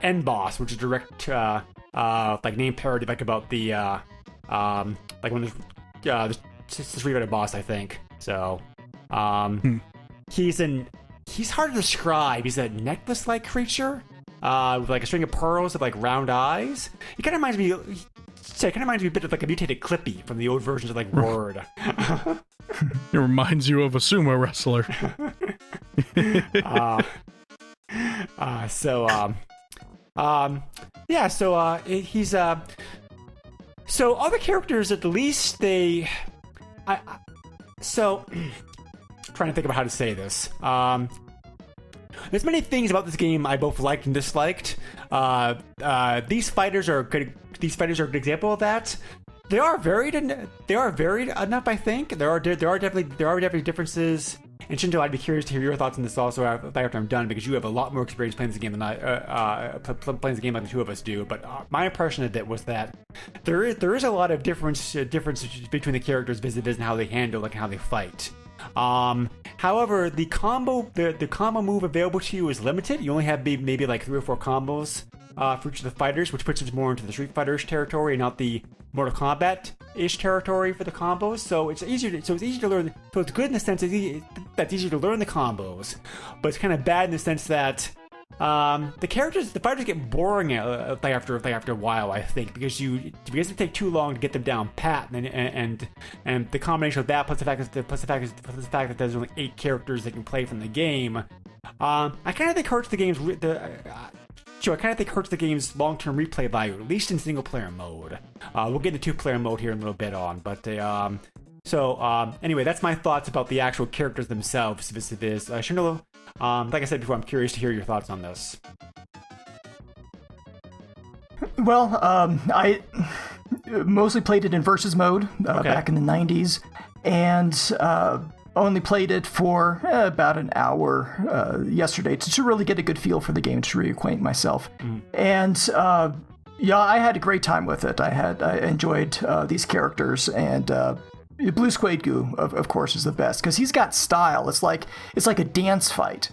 end boss, which is direct like name parody, like about the like when there's the Street Fighter boss, I think. So he's hard to describe. He's a necklace-like creature with like a string of pearls with like round eyes. He kind of reminds me. So it kind of reminds me a bit of like a mutated Clippy from the old versions of like Word. It reminds you of a sumo wrestler. He's so other characters at the least trying to think about how to say this. There's many things about this game I both liked and disliked. These fighters are good. These fighters are a good example of that. They are varied enough. I think there are definitely differences. And Shinto, I'd be curious to hear your thoughts on this also after I'm done, because you have a lot more experience playing this game than playing the game like the two of us do. But my impression of it was that there is a lot of difference between the characters vis-a-vis and how they handle, like how they fight. However, the combo move available to you is limited. You only have maybe like 3 or 4 combos for each of the fighters, which puts it more into the Street Fighter-ish territory and not the Mortal Kombat-ish territory for the combos. So it's easier to learn. So it's good in the sense that it's easier to learn the combos, but it's kind of bad in the sense that the fighters get boring after a while, I think, because it take too long to get them down pat, and the combination of that plus the fact that there's only 8 characters that can play from the game, I kind of think hurts the game's long-term replay value, at least in single-player mode. We'll get into 2-player mode here in a little bit on, but anyway, that's my thoughts about the actual characters themselves. Shinolo, like I said before, I'm curious to hear your thoughts on this. Well, I mostly played it in versus mode back in the 90s, and only played it for about an hour yesterday to really get a good feel for the game, to reacquaint myself. And I had a great time with it. I enjoyed these characters, and Blue Squid Goo, of course, is the best because he's got style. It's like a dance fight,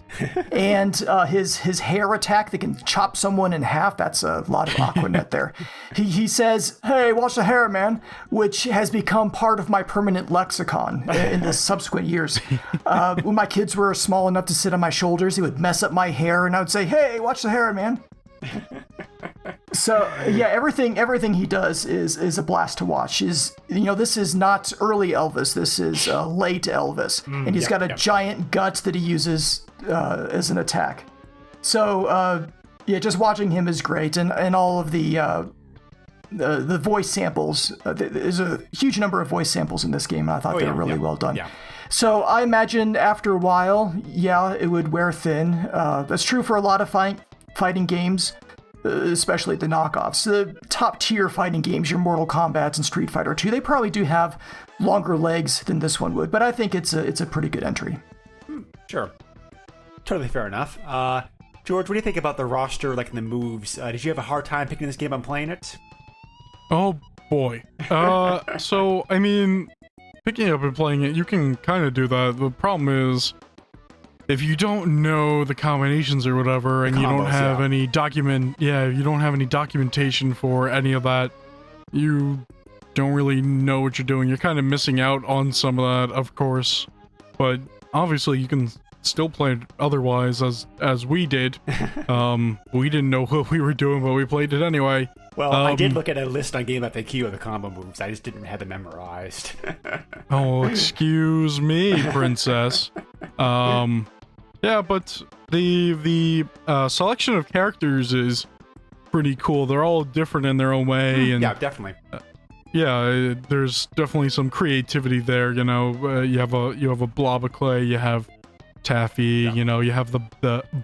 and his hair attack that can chop someone in half. That's a lot of Aquanet there. He says, "Hey, watch the hair, man," which has become part of my permanent lexicon in the subsequent years. When my kids were small enough to sit on my shoulders, he would mess up my hair, and I would say, "Hey, watch the hair, man." So yeah, everything he does is a blast to watch. This is not early Elvis. This is late Elvis, and he's got a giant gut that he uses as an attack. So Yeah, just watching him is great, and all of the voice samples. There's a huge number of voice samples in this game, and I thought they were really well done. Yeah. So I imagine after a while, it would wear thin. That's true for a lot of fighting games, especially the knockoffs. The top tier fighting games, your Mortal Kombat and Street Fighter 2, they probably do have longer legs than this one would, but I think it's a pretty good entry. Sure. Totally fair enough. George, what do you think about the roster, like in the moves? Did you have a hard time picking this game up and playing it? Oh boy. So I mean, picking it up and playing it, you can kind of do that. The problem is, if you don't know the combinations or whatever, and you don't have any you don't have any documentation for any of that, you don't really know what you're doing. You're kind of missing out on some of that, of course. But obviously, you can still play it otherwise, as we did. We didn't know what we were doing, but we played it anyway. Well, I did look at a list on Game FAQ of the combo moves. I just didn't have them memorized. Oh, excuse me, princess. Yeah, but the selection of characters is pretty cool. They're all different in their own way, and yeah, definitely. Yeah, there's definitely some creativity there. You know, you have a blob of clay. You have Taffy. You know, you have the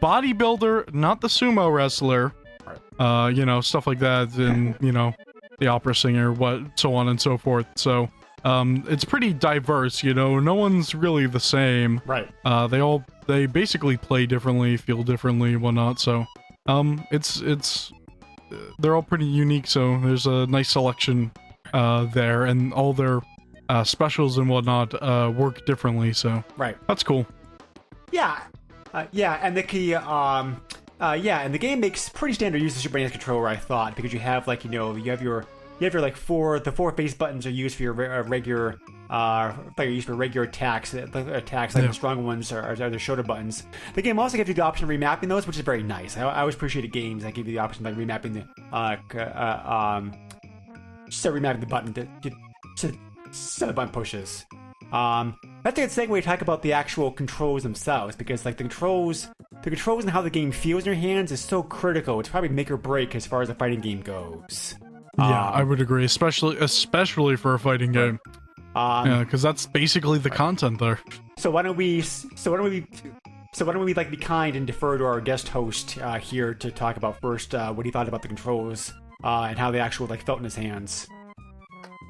bodybuilder, not the sumo wrestler. You know, stuff like that, and you know, the opera singer, so on and so forth. So, it's pretty diverse. You know, no one's really the same. Right. They basically play differently, feel differently, whatnot. So, they're all pretty unique. So there's a nice selection there, and all their specials and whatnot work differently. So right, that's cool. Yeah, and the key. And the game makes pretty standard use of Super NES controller, I thought, because you have like you have your like the four face buttons are used for your regular used for regular attacks. Like the strong ones are the shoulder buttons. The game also gives you the option of remapping those, which is very nice. I always appreciated games that give you the option of like remapping the remapping the button to the button pushes. That's a good segue to talk about the actual controls themselves, because like the controls and how the game feels in your hands is so critical. It's probably make or break as far as a fighting game goes. Yeah, I would agree, especially for a fighting game. Yeah, because that's basically the content there. So why don't we like be kind and defer to our guest host here to talk about first what he thought about the controls and how they actually like felt in his hands.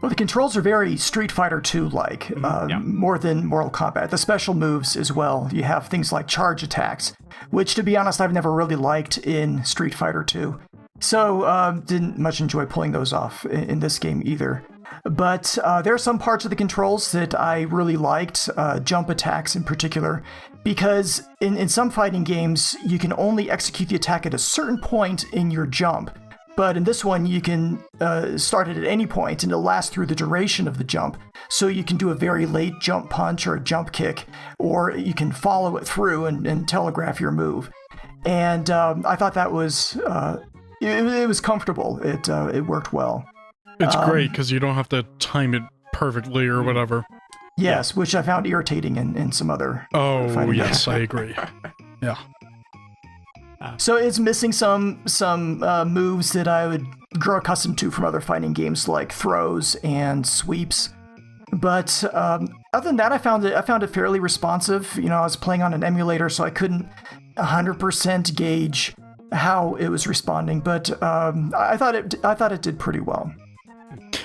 Well, the controls are very Street Fighter 2-like, more than Mortal Kombat. The special moves as well. You have things like charge attacks, which, to be honest, I've never really liked in Street Fighter 2. So, didn't much enjoy pulling those off in this game either. But there are some parts of the controls that I really liked, jump attacks in particular, because in some fighting games, you can only execute the attack at a certain point in your jump. But in this one, you can start it at any point, and it'll last through the duration of the jump. So you can do a very late jump punch or a jump kick, or you can follow it through and telegraph your move. And I thought that was it was comfortable. It worked well. It's great because you don't have to time it perfectly or whatever. Yes, which I found irritating in some other. Oh fighting yes, I agree. Yeah. So it's missing some moves that I would grow accustomed to from other fighting games like throws and sweeps. But other than that, I found it fairly responsive. You know, I was playing on an emulator, so I couldn't 100% gauge how it was responding. But I thought it did pretty well.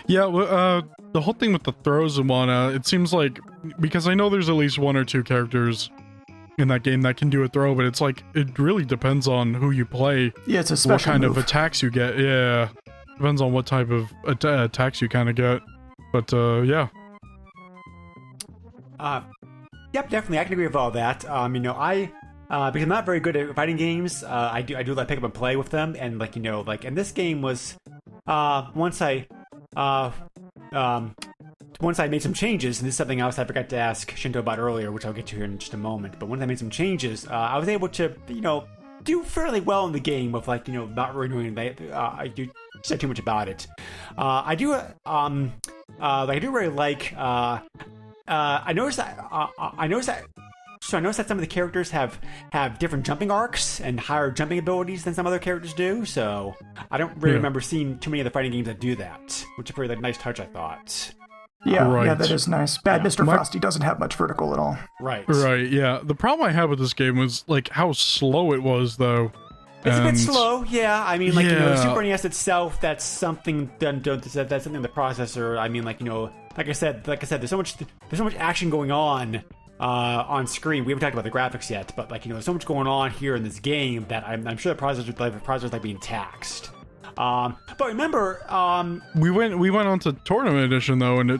Yeah, the whole thing with the throws and whatnot, it seems like, because I know there's at least one or two characters in that game that can do a throw, but it's like, it really depends on who you play. Yeah, it's a special what kind move. of attacks you get. Yeah, depends on what type of attacks you kind of get. But yeah. Yep, definitely, I can agree with all that. You know, because I'm not very good at fighting games, I do like pick up and play with them, and like, you know, like, and this game was once I made some changes, and this is something else I forgot to ask Shinto about earlier, which I'll get to here in just a moment. But once I made some changes, I was able to, you know, do fairly well in the game with, like, you know, not really doing I do say too much about it. I do really like. I noticed that So I noticed that some of the characters have different jumping arcs and higher jumping abilities than some other characters do. So I don't really remember seeing too many of the fighting games that do that, which is a pretty nice touch, I thought. Yeah, Right. yeah, that is nice. Bad Mr. Frosty doesn't have much vertical at all. Right. Right, yeah. The problem I had with this game was, like, how slow it was, though. It's a bit slow, yeah. I mean, like, the Yeah. Super NES itself, that's something that's something in the processor. I mean, like, like I said, there's so much action going on screen. We haven't talked about the graphics yet, but like, there's so much going on here in this game that I'm sure the processor's like being taxed. But remember, We went on to Tournament Edition, though, and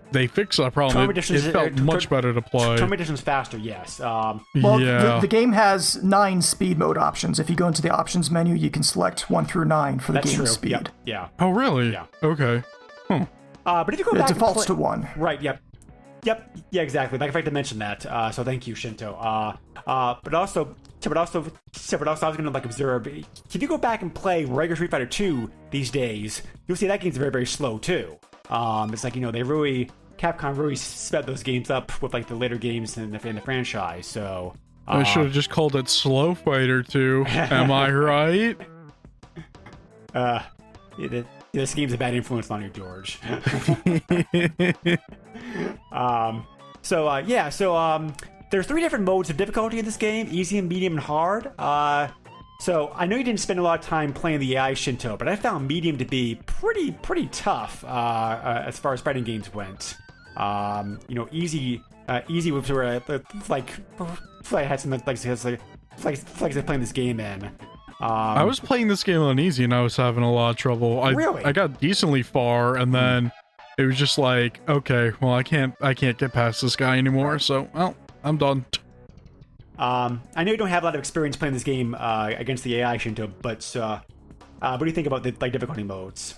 they fixed that problem. It felt much better to play. Tournament Edition's faster, yes. Well, Yeah. the game has 9 speed mode options. If you go into the options menu, you can select 1 through 9 for the That's game true. speed. Yeah. Oh, really? Yeah. Okay. But if you go It back defaults and to 1. Right, yep. Yeah, exactly. Like, if I had to mention that, so thank you, Shinto. But also, I was gonna like observe. If you go back and play regular Street Fighter 2 these days, you'll see that game's very, very slow too. It's like Capcom really sped those games up with like the later games in the franchise. So I should have just called it Slow Fighter 2. Am I right? This game's a bad influence on you, George. There's 3 different modes of difficulty in this game: easy, medium, and hard. So I know you didn't spend a lot of time playing the AI, Shinto, but I found medium to be pretty tough as far as fighting games went. Easy was where like I had some like playing this game in. I was playing this game on easy and I was having a lot of trouble. Really? I got decently far and then it was just like, okay, well I can't get past this guy anymore, so well, I'm done. I know you don't have a lot of experience playing this game against the AI, Shinto, but what do you think about the difficulty modes?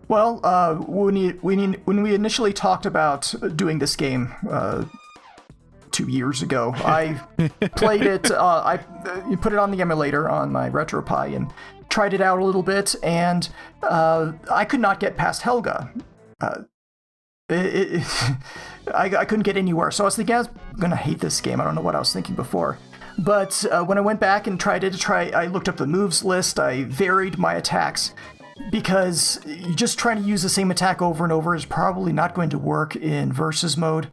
Well, when we initially talked about doing this game 2 years ago, I played it. I put it on the emulator on my RetroPie and tried it out a little bit, and I could not get past Helga. I couldn't get anywhere, so I was thinking I was gonna hate this game. I don't know what I was thinking before. But when I went back and I looked up the moves list, I varied my attacks, because just trying to use the same attack over and over is probably not going to work in versus mode.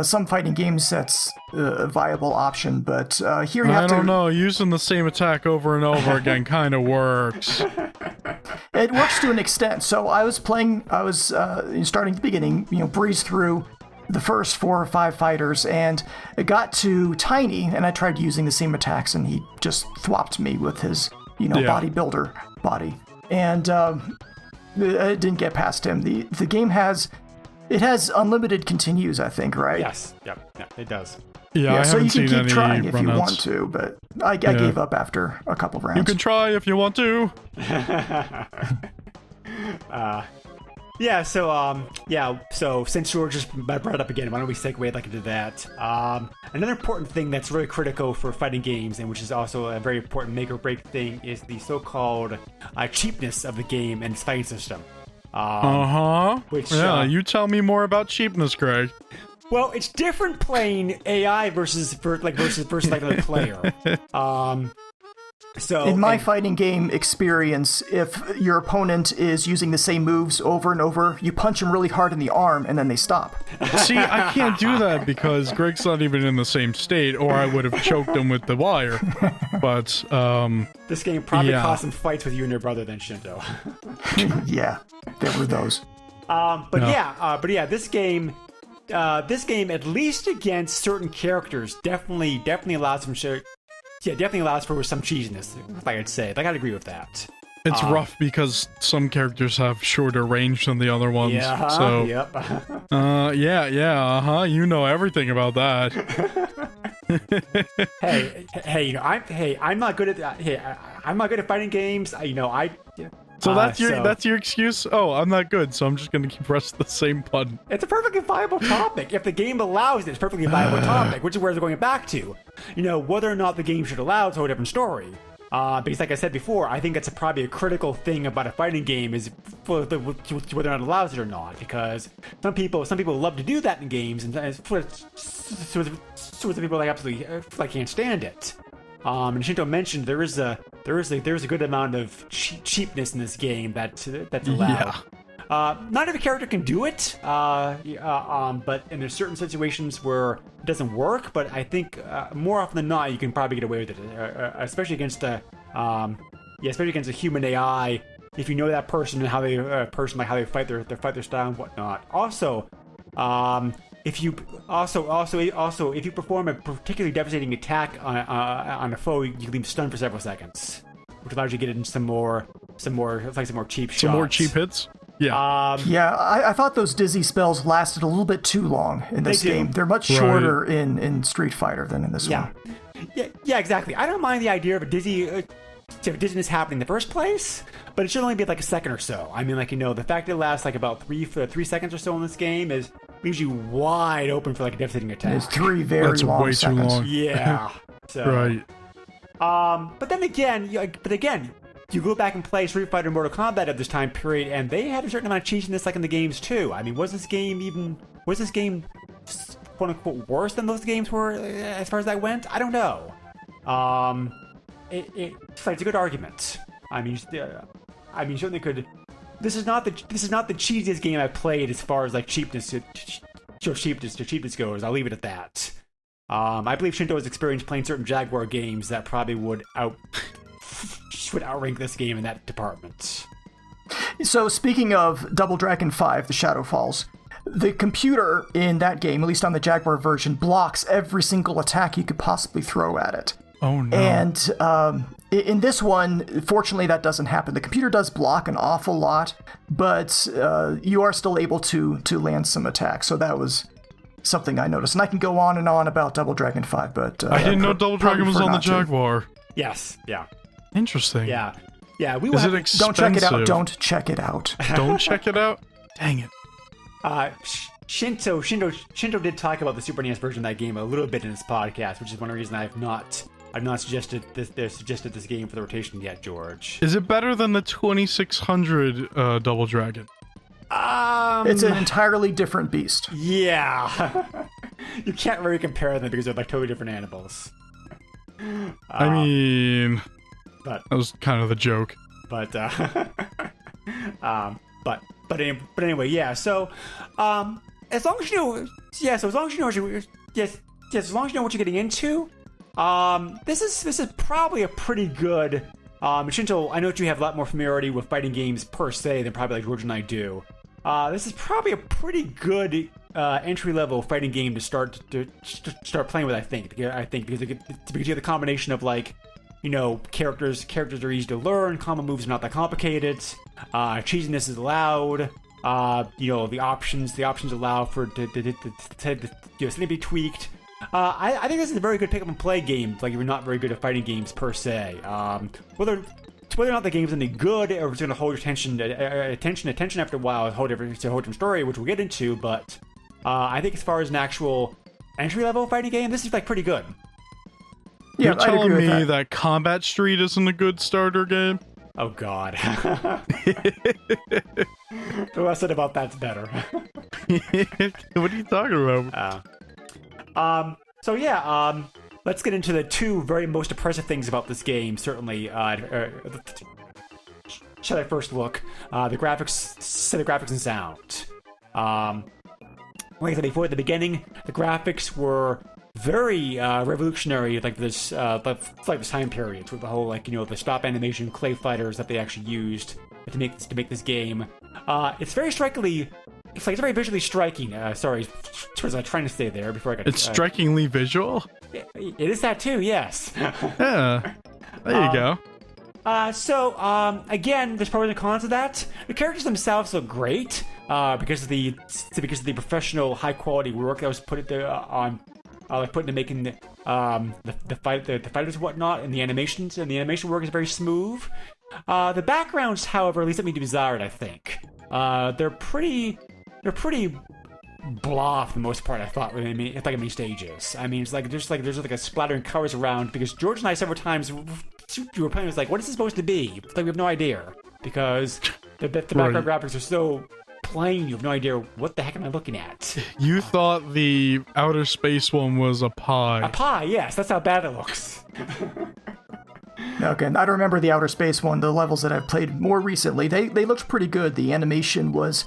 Some fighting games, that's a viable option, but here you have to... I don't know, using the same attack over and over again kind of works. It works to an extent. So I was starting at the beginning, breeze through the first 4 or 5 fighters, and it got to Tiny, and I tried using the same attacks, and he just thwopped me with his, bodybuilder body. And I didn't get past him. The game has unlimited continues, I think, right? Yes. Yep, it does. Yeah, I so you haven't can seen keep trying if you runouts. want to, but I gave up after a couple rounds. You can try if you want to. So since George just brought it up again, why don't we segue like into that? Another important thing that's really critical for fighting games, and which is also a very important make or break thing, is the so-called cheapness of the game and its fighting system. You tell me more about cheapness, Greg. Well, it's different playing AI versus another player. In my fighting game experience, if your opponent is using the same moves over and over, you punch them really hard in the arm and then they stop. See, I can't do that because Greg's not even in the same state, or I would have choked him with the wire. But, this game probably caused some fights with you and your brother then, Shinto. Yeah, there were those. This game, at least against certain characters, definitely allows some shit. Yeah, definitely allows for some cheesiness, if I could say. Like, I'd agree with that. It's rough because some characters have shorter range than the other ones. Yeah, so, yep. You know everything about that. I'm not good at I'm not good at fighting games. So that's your excuse? Oh, I'm not good, so I'm just gonna keep pressing the same button. It's a perfectly viable topic. If the game allows it, it's a perfectly viable topic, which is where they're going back to. Whether or not the game should allow it's a whole different story. Because, like I said before, I think that's probably a critical thing about a fighting game is whether or not it allows it or not. Because some people love to do that in games, and some people absolutely can't stand it. And Shinto mentioned there is a good amount of cheapness in this game that's allowed. Not every character can do it, but and there's certain situations where it doesn't work. But I think more often than not, you can probably get away with it, especially against a human AI. If you know that person and how they how they fight their style and whatnot. Also, if you perform a particularly devastating attack on a foe, you can leave them stunned for several seconds, which allows you to get in some more cheap shots. Some more cheap hits. Yeah. I thought those dizzy spells lasted a little bit too long in this game. They're much shorter in Street Fighter than in this one. Yeah, exactly. I don't mind the idea of a dizziness happening in the first place, but it should only be like a second or so. I mean, the fact that it lasts like about 3 seconds or so in this game leaves you wide open for like a devastating attack. It's 3 very That's long way seconds. Too long. Yeah. So, right. But then again, you go back and play Street Fighter and Mortal Kombat at this time period, and they had a certain amount of cheesiness like in the games too. I mean, was this game quote unquote worse than those games were as far as that went? I don't know. It's a good argument. I mean, certainly could. This is not the cheesiest game I've played as far as like cheapness goes. I'll leave it at that. I believe Shinto has experienced playing certain Jaguar games that probably would outrank this game in that department. So speaking of Double Dragon 5, The Shadow Falls, the computer in that game, at least on the Jaguar version, blocks every single attack you could possibly throw at it. Oh no. And in this one, fortunately that doesn't happen. The computer does block an awful lot, but you are still able to land some attacks. So that was something I noticed. And I can go on and on about Double Dragon 5, but I didn't know Double Dragon was on the Jaguar. Yes, yeah. Interesting. Yeah. We Is it expensive? Don't check it out. Don't check it out? Dang it. Shinto did talk about the Super NES version of that game a little bit in his podcast, which is one reason I've not suggested this game for the rotation yet, George. Is it better than the 2600 Double Dragon? It's an entirely different beast. Yeah. You can't really compare them because they're like totally different animals. I mean, but that was kind of the joke. But anyway, yeah. So, as long as you know, as long as you know what you're getting into, this is probably a pretty good. Shinto, I know that you have a lot more familiarity with fighting games per se than probably like George and I do. This is probably a pretty good entry-level fighting game to start playing with. I think because you have the combination of like, characters are easy to learn, combo moves are not that complicated, cheesiness is allowed, the options allow for to be tweaked. I think this is a very good pick up and play game. Like if you're not very good at fighting games per se, whether or not the game's any good or if it's going to hold your attention after a while, it's a whole different story, which we'll get into. But I think as far as an actual entry level fighting game, this is like pretty good. You're telling me that Combat Street isn't a good starter game? Oh God. The less said about that's better. What are you talking about? So yeah, let's get into the two very most impressive things about this game. Certainly, should I first look? The graphics and sound. Like I said before at the beginning, the graphics were very revolutionary, like this time period with the whole the stop animation ClayFighters that they actually used to make this game. It's very strikingly. It's very visually striking. Sorry, I was trying to stay there before I got. It's strikingly visual. It is that too. Yes. Yeah. There you go. Again, there's pros and cons of that. The characters themselves look great because of the professional, high quality work that was put into making the fighters and whatnot, and the animations. And the animation work is very smooth. The backgrounds, however, leave something to be desired. I think they're pretty blah for the most part. I thought. It's like many stages. I mean, it's like there's a splattering colors around because George and I several times you were playing, it was like, what is this supposed to be? It's like we have no idea because the background graphics are so plain. You have no idea what the heck am I looking at. You thought the outer space one was a pie. A pie, yes. That's how bad it looks. Okay, I don't remember the outer space one. The levels that I've played more recently, they looked pretty good. The animation was,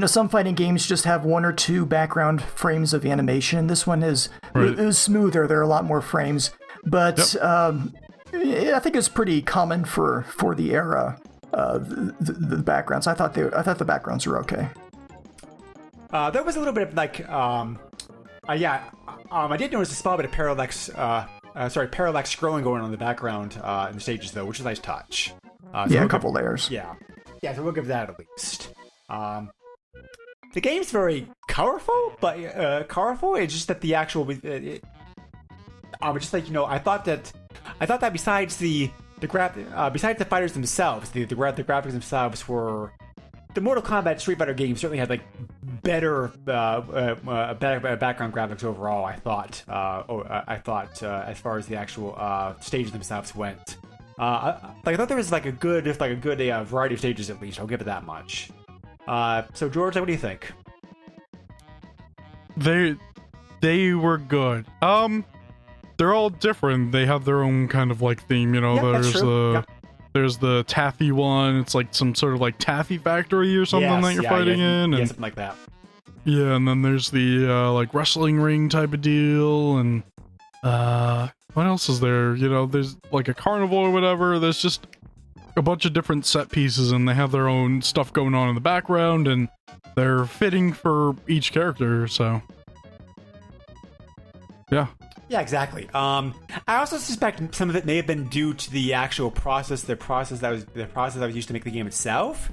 some fighting games just have 1 or 2 background frames of animation. This one is it was smoother. There are a lot more frames, but I think it's pretty common for the era. The backgrounds. I thought the backgrounds were okay. There was a little bit of like, I did notice a small bit of parallax scrolling going on in the background in the stages though, which is a nice touch. A couple layers. Yeah, so we'll give that at least. The game's very colorful, but it's just that the actual, just like I thought that besides the fighters themselves, the graphics themselves were. The Mortal Kombat Street Fighter games certainly had like better background graphics overall. I thought as far as the actual stages themselves went. I thought there was like a good variety of stages at least. I'll give it that much. So George, what do you think? They were good. They're all different. They have their own kind of like theme. There's the taffy one. It's like some sort of like taffy factory or something that you're fighting in. And, something like that. Yeah, and then there's the like wrestling ring type of deal, and what else is there? There's like a carnival or whatever. There's just a bunch of different set pieces, and they have their own stuff going on in the background, and they're fitting for each character. So, yeah. Yeah, exactly. I also suspect some of it may have been due to the actual process, the process that was used to make the game itself.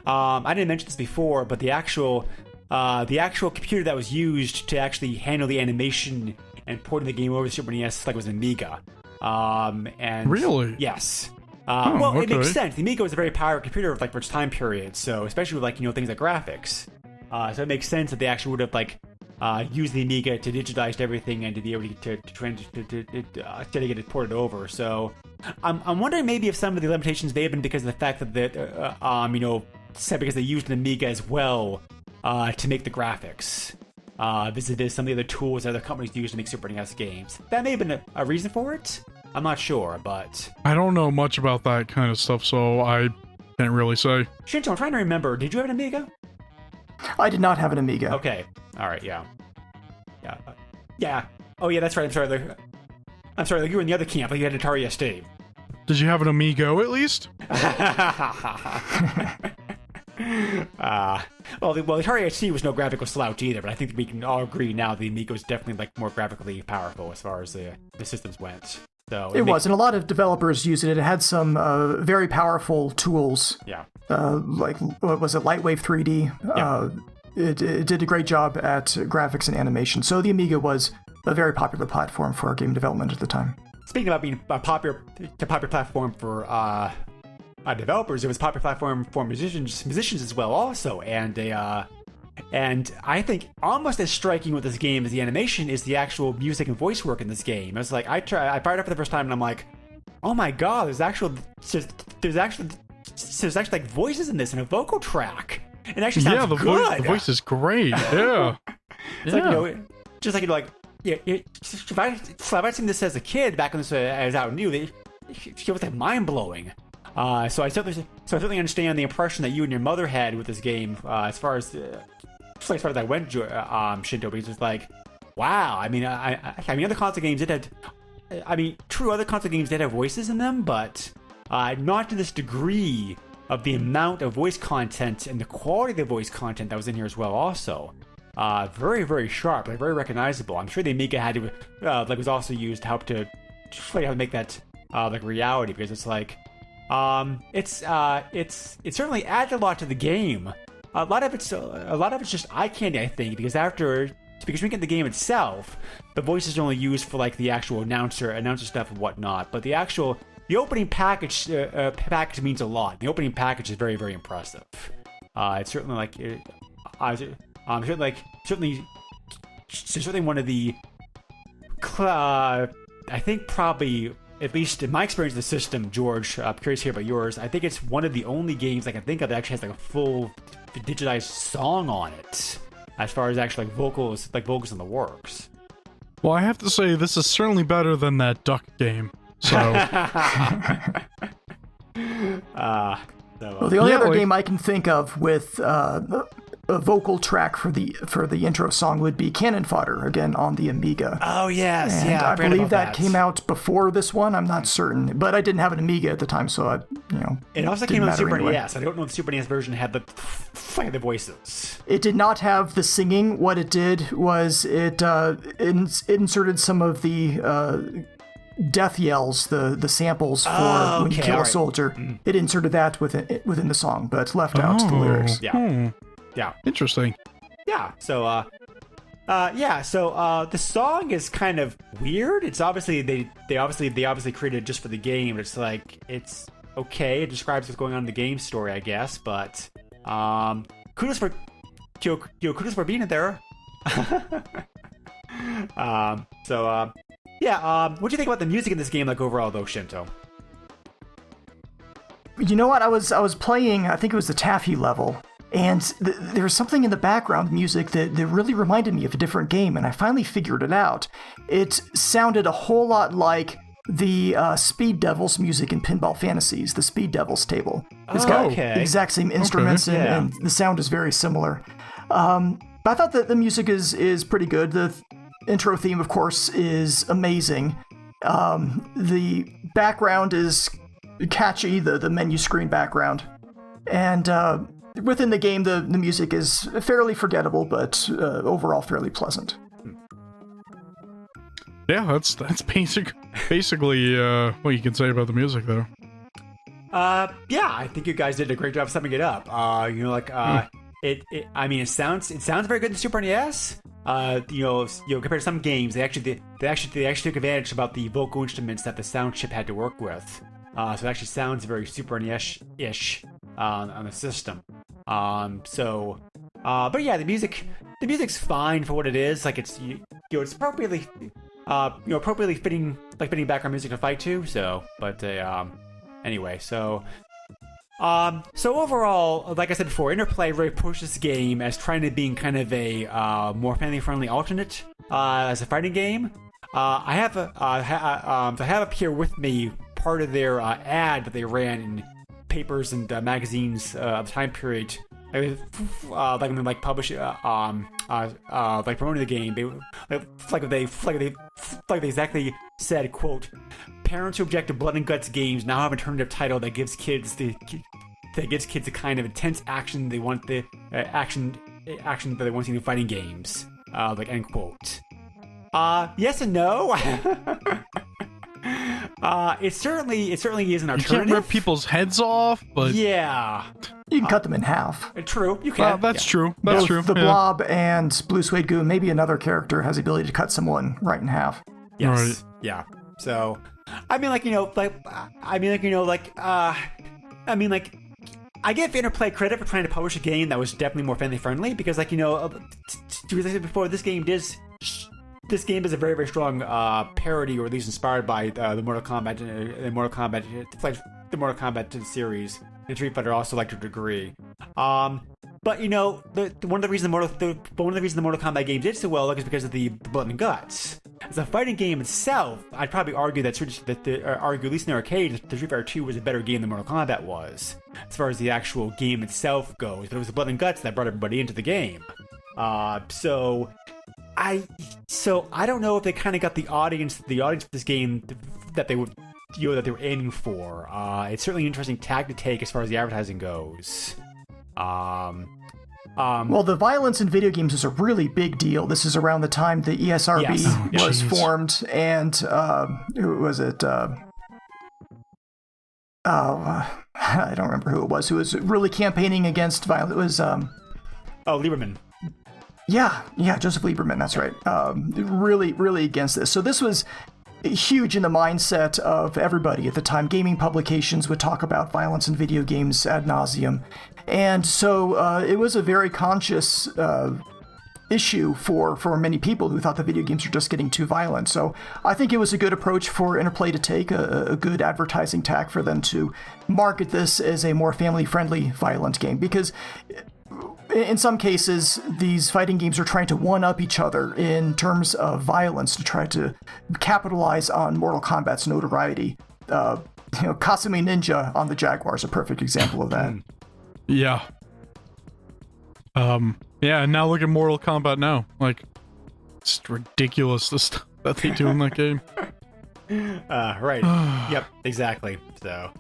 I didn't mention this before, but the actual computer that was used to actually handle the animation and porting the game over to Super NES was an Amiga. And really? Yes. Okay. It makes sense. The Amiga was a very powerful computer for its time period, so especially with things like graphics. So it makes sense that they actually would have use the Amiga to digitize everything and to be able to get it ported over. So I'm wondering maybe if some of the limitations may have been because of the fact that because they used an Amiga as well to make the graphics. Visited some of the other tools that other companies use to make Super NES games. That may have been a reason for it. I'm not sure, but I don't know much about that kind of stuff, so I can't really say. Shinto, I'm trying to remember. Did you have an Amiga? I did not have an Amiga. Okay. All right. Yeah. Oh, yeah. That's right. I'm sorry. You were in the other camp. You had an Atari ST. Did you have an Amigo at least? Well, the Atari ST was no graphical slouch either, but I think we can all agree now the Amiga was definitely more graphically powerful as far as the systems went. So it was, and a lot of developers used it. It had some very powerful tools. Yeah. What was it, Lightwave 3D? Yeah. It did a great job at graphics and animation. So the Amiga was a very popular platform for game development at the time. Speaking about being a popular platform for developers, it was a popular platform for musicians as well also. And I think almost as striking with this game as the animation is the actual music and voice work in this game. I was like, I fired it up for the first time and I'm like, oh my god, there's actually like voices in this and a vocal track. It actually sounds good. The voice is great. Yeah. It's if I'd seen this as a kid back when this was out new, it was like mind blowing. So I certainly understand the impression that you and your mother had with this game as far as I went, Shinto, because it's like, wow. I mean, other console games other console games did have voices in them, but not to this degree of the amount of voice content and the quality of the voice content that was in here as well. Also, very very sharp, very recognizable. I'm sure the Amiga had to was also used to help to make that reality, because it's like. It certainly added a lot to the game. A lot of it's just eye candy, I think, because we get the game itself, the voices are only used for the actual announcer stuff and whatnot. But the opening package means a lot. The opening package is very very impressive. It's certainly certainly one of the I think probably at least in my experience with the system, George, I'm curious to hear about yours. I think it's one of the only games I can think of that actually has like a full digitized song on it, as far as actually vocals in the works. Well, I have to say this is certainly better than that duck game. So, Well, the only other game I can think of with a vocal track for the intro song would be Cannon Fodder, again on the Amiga. Oh yes, and yeah. I believe that came out before this one. I'm not certain, but I didn't have an Amiga at the time, so it also came on Super NES. I don't know if the Super NES version had the voices. It did not have the singing. What it did was it inserted some of the death yells, the samples for when you kill a soldier. It inserted that within the song, but left out the lyrics. Yeah. Interesting. Yeah. So the song is kind of weird. It's obviously they obviously created it just for the game. It's like it's okay. It describes what's going on in the game story, I guess. But kudos for kudos for being there. What do you think about the music in this game, like overall, though, Shinto? You know what? I was playing. I think it was the Taffy level. And there was something in the background music that really reminded me of a different game, and I finally figured it out. It sounded a whole lot like the Speed Devils music in Pinball Fantasies, the Speed Devils table. It's got the exact same instruments, and the sound is very similar. But I thought that the music is pretty good. The intro theme, of course, is amazing. The background is catchy, the menu screen background. And within the game, the music is fairly forgettable, but overall fairly pleasant. Yeah, that's basically what you can say about the music, though. I think you guys did a great job summing it up. It sounds very good in Super NES. Compared to some games, they actually took advantage about the vocal instruments that the sound chip had to work with. So it actually sounds very Super NES-ish on the system. But yeah, the music's fine for what it is. Like it's appropriately fitting background music to fight to. So, but anyway, so overall, like I said before, Interplay really pushed this game as trying to be kind of a more family-friendly alternate as a fighting game. I have up here with me part of their ad that they ran in papers and magazines of the time period, like publish like promoting the game. They exactly said, quote, "Parents who object to blood and guts games now have an alternative title that gives kids the kind of intense action they want, the action that they want to see in fighting games." End quote. Yes and no. It certainly is an alternative. You can't rip people's heads off, but yeah, you can cut them in half. True, you can. That's true. That's Both true. The Blob and Blue Suede Goo, maybe another character, has the ability to cut someone right in half. Yes. Right. Yeah. So, I give Interplay credit for trying to publish a game that was definitely more family friendly, because, as I said before, this game is a very, very strong parody, or at least inspired by the Mortal Kombat series, and Street Fighter also, to a degree. But one of the reasons the Mortal Kombat game did so well is because of the blood and guts. As a fighting game itself, I'd probably argue at least in the arcade, the Street Fighter 2 was a better game than Mortal Kombat was, as far as the actual game itself goes. But it was the blood and guts that brought everybody into the game. So I don't know if they kind of got the audience of this game that they would that they were aiming for. It's certainly an interesting tack to take as far as the advertising goes. Well, the violence in video games is a really big deal. This is around the time the ESRB was formed, and who was it? I don't remember who it was. Who was really campaigning against violence? It was Lieberman. Yeah, Joseph Lieberman. That's right. Really, really against this. So this was huge in the mindset of everybody at the time. Gaming publications would talk about violence in video games ad nauseum. And so it was a very conscious issue for many people who thought the video games were just getting too violent. So I think it was a good approach for Interplay to take, a good advertising tack for them to market this as a more family-friendly violent game, because in some cases, these fighting games are trying to one-up each other in terms of violence to try to capitalize on Mortal Kombat's notoriety. Kasumi Ninja on the Jaguar is a perfect example of that. Yeah. Yeah, and now look at Mortal Kombat now. Like, it's ridiculous the stuff that they do in that game. Right. Yep, exactly. So,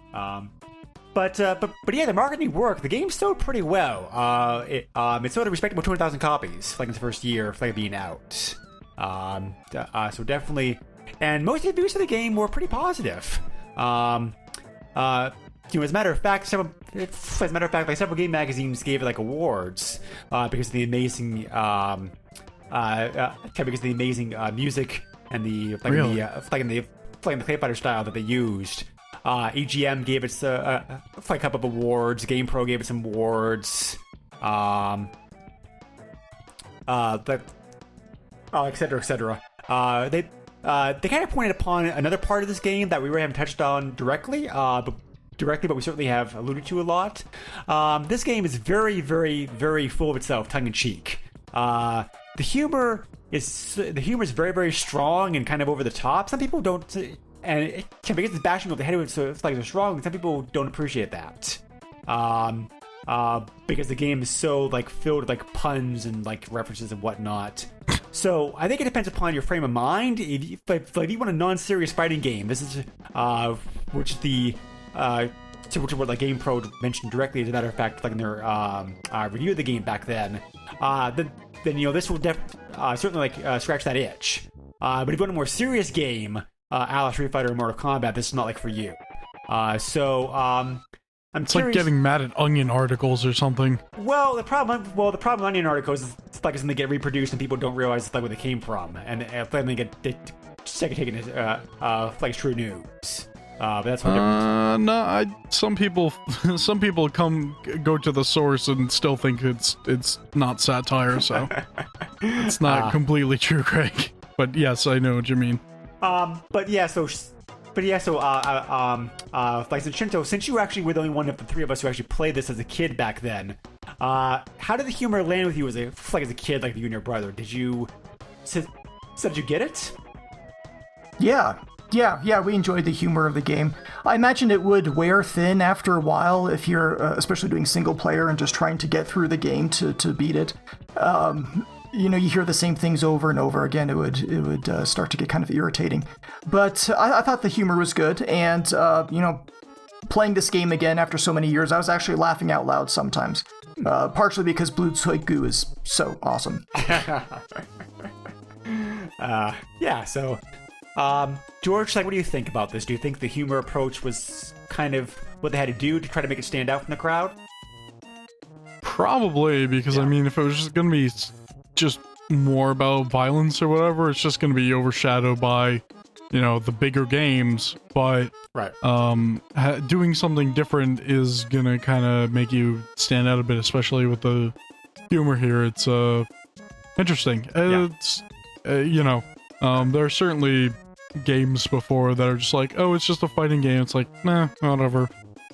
but yeah, the marketing worked. The game sold pretty well. It sold a respectable 200,000 copies, like in its first year, like being out. So definitely, and most of the reviews of the game were pretty positive. As a matter of fact, several game magazines gave it like awards because of the amazing music and the ClayFighter style that they used. EGM gave it a couple of awards. GamePro gave it some awards. Etc. Etc. They kind of pointed upon another part of this game that we really haven't touched on directly, but we certainly have alluded to a lot. This game is very, very, very full of itself, tongue-in-cheek. The humor is very, very strong and kind of over the top. Some people don't, and it can be bashing over the head with so it's like they're strong. Some people don't appreciate that. Because the game is so like filled with like puns and like references and whatnot. So I think it depends upon your frame of mind. If you want a non-serious fighting game, this is which what like GamePro mentioned directly, as a matter of fact, like in their review of the game back then. Then this will certainly like scratch that itch. But if you want a more serious game, a la Street Fighter or Mortal Kombat, this is not like for you. It's like getting mad at Onion articles or something. Well, the problem with Onion articles is it's like they get reproduced and people don't realize it's like where they came from, and then they get taken as like true news. But that's what no, some people go to the source and still think it's not satire, so it's not completely true, Craig. But yes, I know what you mean. Shinto, since you actually were the only one of the three of us who actually played this as a kid back then, how did the humor land with you as a kid, like you and your brother? Did you get it? Yeah, we enjoyed the humor of the game. I imagine it would wear thin after a while if you're especially doing single player and just trying to get through the game to beat it. You hear the same things over and over again. It would start to get kind of irritating. But I thought the humor was good, and playing this game again after so many years, I was actually laughing out loud sometimes. Partially because Blue Soy Goo is so awesome. So George, what do you think about this? Do you think the humor approach was kind of what they had to do to try to make it stand out from the crowd? Probably, because I mean, if it was just gonna be just more about violence or whatever, it's just gonna be overshadowed by the bigger games. But right, doing something different is gonna kind of make you stand out a bit, especially with the humor here. It's interesting. It's there are certainly games before that are just like, oh, it's just a fighting game. It's like, nah, whatever.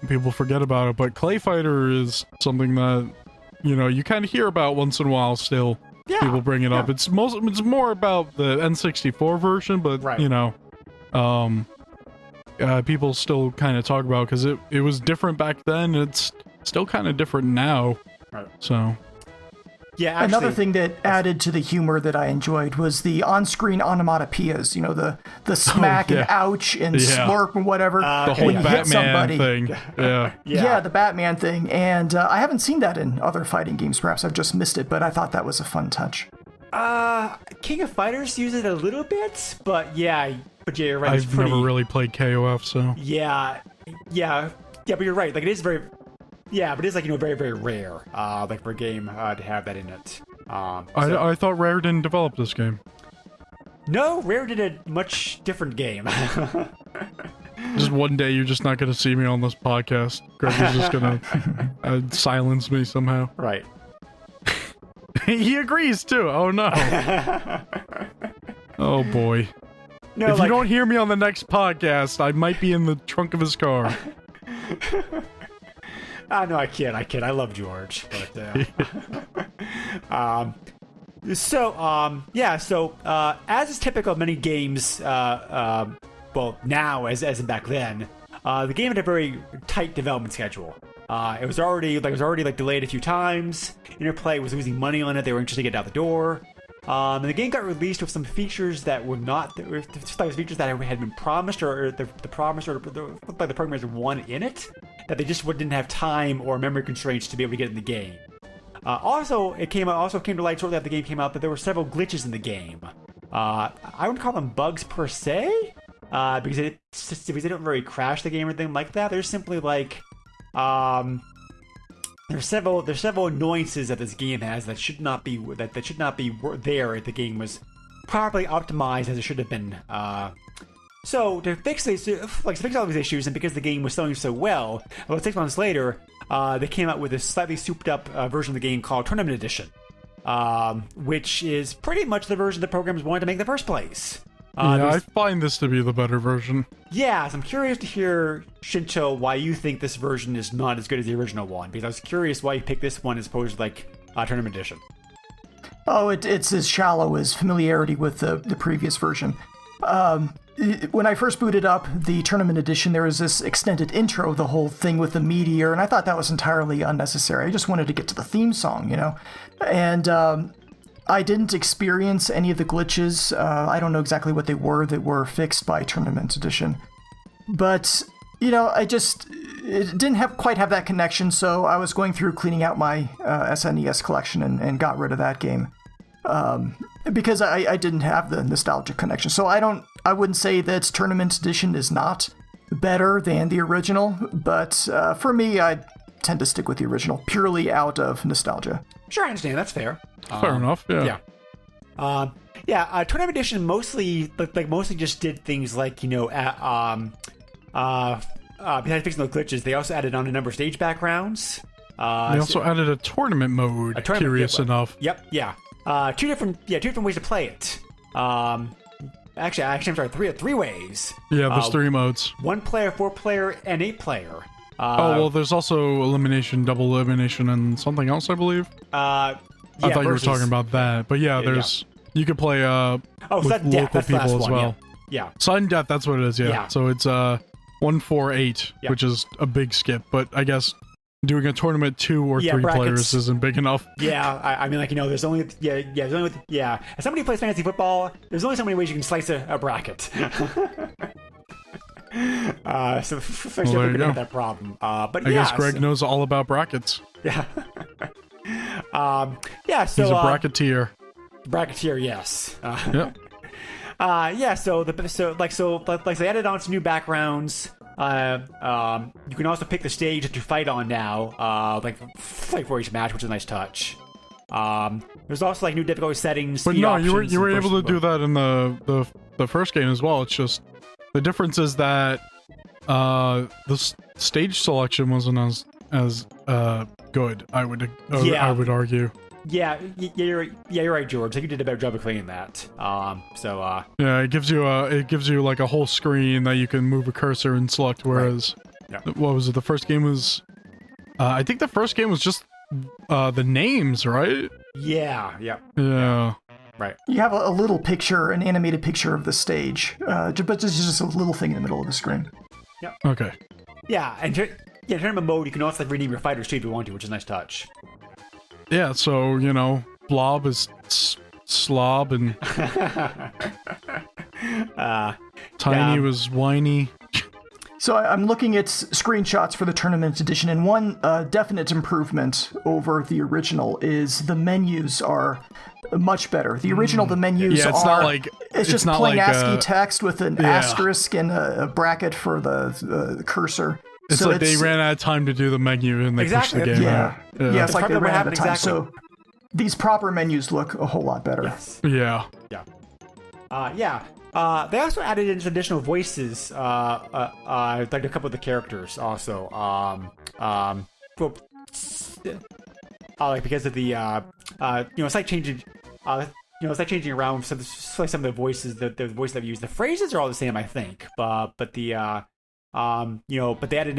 People forget about it. But ClayFighter is something that you kind of hear about once in a while. Still, people bring it up. It's more about the N64 version, but people still kind of talk about because it was different back then. It's still kind of different now. Right. So. Yeah, actually, another thing that added to the humor that I enjoyed was the on-screen onomatopoeias. The smack and ouch and slurp and whatever. The whole Batman thing. Yeah, the Batman thing. And I haven't seen that in other fighting games. Perhaps I've just missed it, but I thought that was a fun touch. King of Fighters uses it a little bit, but you're right. I've never really played KOF, so. Yeah, but you're right. Like it is very. Yeah, but it's very, very rare, for a game to have that in it. I thought Rare didn't develop this game. No, Rare did a much different game. Just one day, you're just not going to see me on this podcast. Greg is just going to silence me somehow. Right. He agrees too. Oh no. Oh boy. No, If you don't hear me on the next podcast, I might be in the trunk of his car. No, I kid. I love George. But, as is typical of many games, well, now as in back then, the game had a very tight development schedule. It was already delayed a few times. Interplay was losing money on it. They were anxious to get it out the door. And the game got released with some features that were not features that had been promised, or the promise, or the programmers wanted in it, that they just didn't have time or memory constraints to be able to get in the game. Also, it came to light shortly after the game came out that there were several glitches in the game. I wouldn't call them bugs per se, because they don't really crash the game or anything like that. They're simply like, there's several annoyances that this game has that should not be there if the game was properly optimized as it should have been. So to fix all these issues, and because the game was selling so well, about 6 months later, they came out with a slightly souped-up version of the game called Tournament Edition, which is pretty much the version the programmers wanted to make in the first place. I find this to be the better version. Yeah, so I'm curious to hear, Shinto, why you think this version is not as good as the original one, because I was curious why you picked this one as opposed to, Tournament Edition. Oh, it's as shallow as familiarity with the previous version. When I first booted up the Tournament Edition, there was this extended intro, the whole thing with the meteor, and I thought that was entirely unnecessary. I just wanted to get to the theme song, And I didn't experience any of the glitches. I don't know exactly what they were that were fixed by Tournament Edition. But, it didn't quite have that connection, so I was going through cleaning out my SNES collection and got rid of that game. Because I didn't have the nostalgic connection. So I wouldn't say that Tournament Edition is not better than the original, but for me, I tend to stick with the original, purely out of nostalgia. Sure, I understand. That's fair. Fair enough, yeah. Tournament Edition mostly just did things like, besides fixing those glitches, they also added on a number of stage backgrounds. They also added a tournament mode, curious enough. Yep, yeah. Two different ways to play it. Actually, I'm sorry, three ways. Yeah, there's 3 modes. 1 player, 4 player, and 8 player. There's also elimination, double elimination, and something else, I believe. I thought you were talking about that, but you could play with local people as well. Yeah. Sudden death, that's what it is. Yeah. So it's 1, 4, 8, which is a big skip. But I guess doing a tournament 2 or 3 players isn't big enough. Yeah, I mean, there's only as somebody who plays fantasy football, there's only so many ways you can slice a bracket. So we're gonna have that problem. But I guess Greg knows all about brackets. Yeah. So he's a bracketeer. Bracketeer, yes. Yep. So they added on some new backgrounds. You can also pick the stage that you fight on now, for each match, which is a nice touch. There's also new difficulty settings. But no, you were able to do that in the first game as well. It's just the difference is that the stage selection wasn't as good. I would argue. Yeah, you're right, George. I think you did a better job of cleaning that. Yeah, it gives you like a whole screen that you can move a cursor and select. Whereas, what was it? The first game was, I think the first game was just the names, right? Yeah. Right. You have a little picture, an animated picture of the stage, but it's just a little thing in the middle of the screen. Yep. Okay. Yeah, and tournament mode, you can also rename your fighters too if you want to, which is a nice touch. Yeah, so, Blob is Slob, and Tiny was Whiny. So I'm looking at screenshots for the Tournament Edition, and one definite improvement over the original is the menus are much better. The original, the menus it's are... not like... It's just not plain like, ASCII text with an asterisk and a bracket for the cursor. It's so like they ran out of time to do the menu and they pushed the game out. Yeah, it's like they ran out of time. Exactly. So these proper menus look a whole lot better. Yes. Yeah. They also added in some additional voices, like a couple of the characters also. like because of the it's like changing it's like changing around some of the voices, the voices that we use. The phrases are all the same, I think, but they added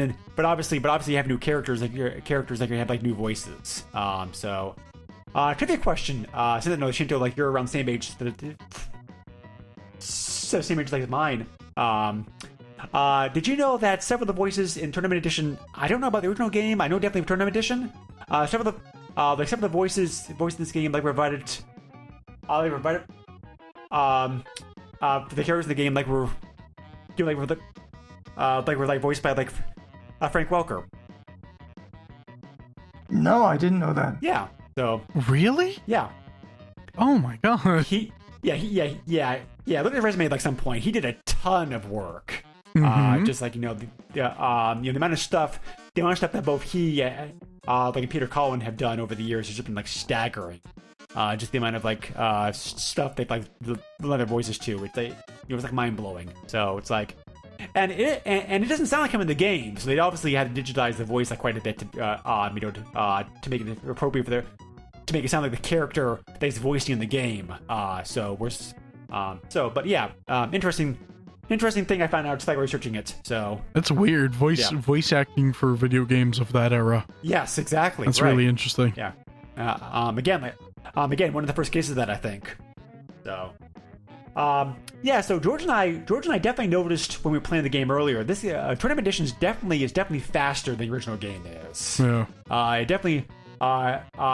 in, but obviously you have new characters, like your characters that have like new voices. Trivia question. So that no, Shinto, like you're around the same age, same age like mine. Did you know that several of the voices in Tournament Edition? I don't know about the original game. I know definitely Tournament Edition. Several of the voices in this game like provided. They provided the characters in the game were voiced by Frank Welker. No, I didn't know that. Yeah. So Really? yeah. Oh my god. Look at his resume at some point. He did a ton of work. Just like the amount of stuff that both he and Peter Collin have done over the years has just been staggering. Just the amount of stuff they the other voices too. It's mind blowing. So it's and it doesn't sound like him in the game. So they obviously had to digitize the voice quite a bit to make it appropriate to make it sound like the character that he's voicing in the game. Interesting thing I found out just researching it. So it's weird voice acting for video games of that era. Yes, exactly. That's right. really interesting. Yeah. Again, one of the first cases of that, I think. So, so George and I definitely noticed when we were playing the game earlier. This Tournament Edition is definitely faster than the original game is. Yeah.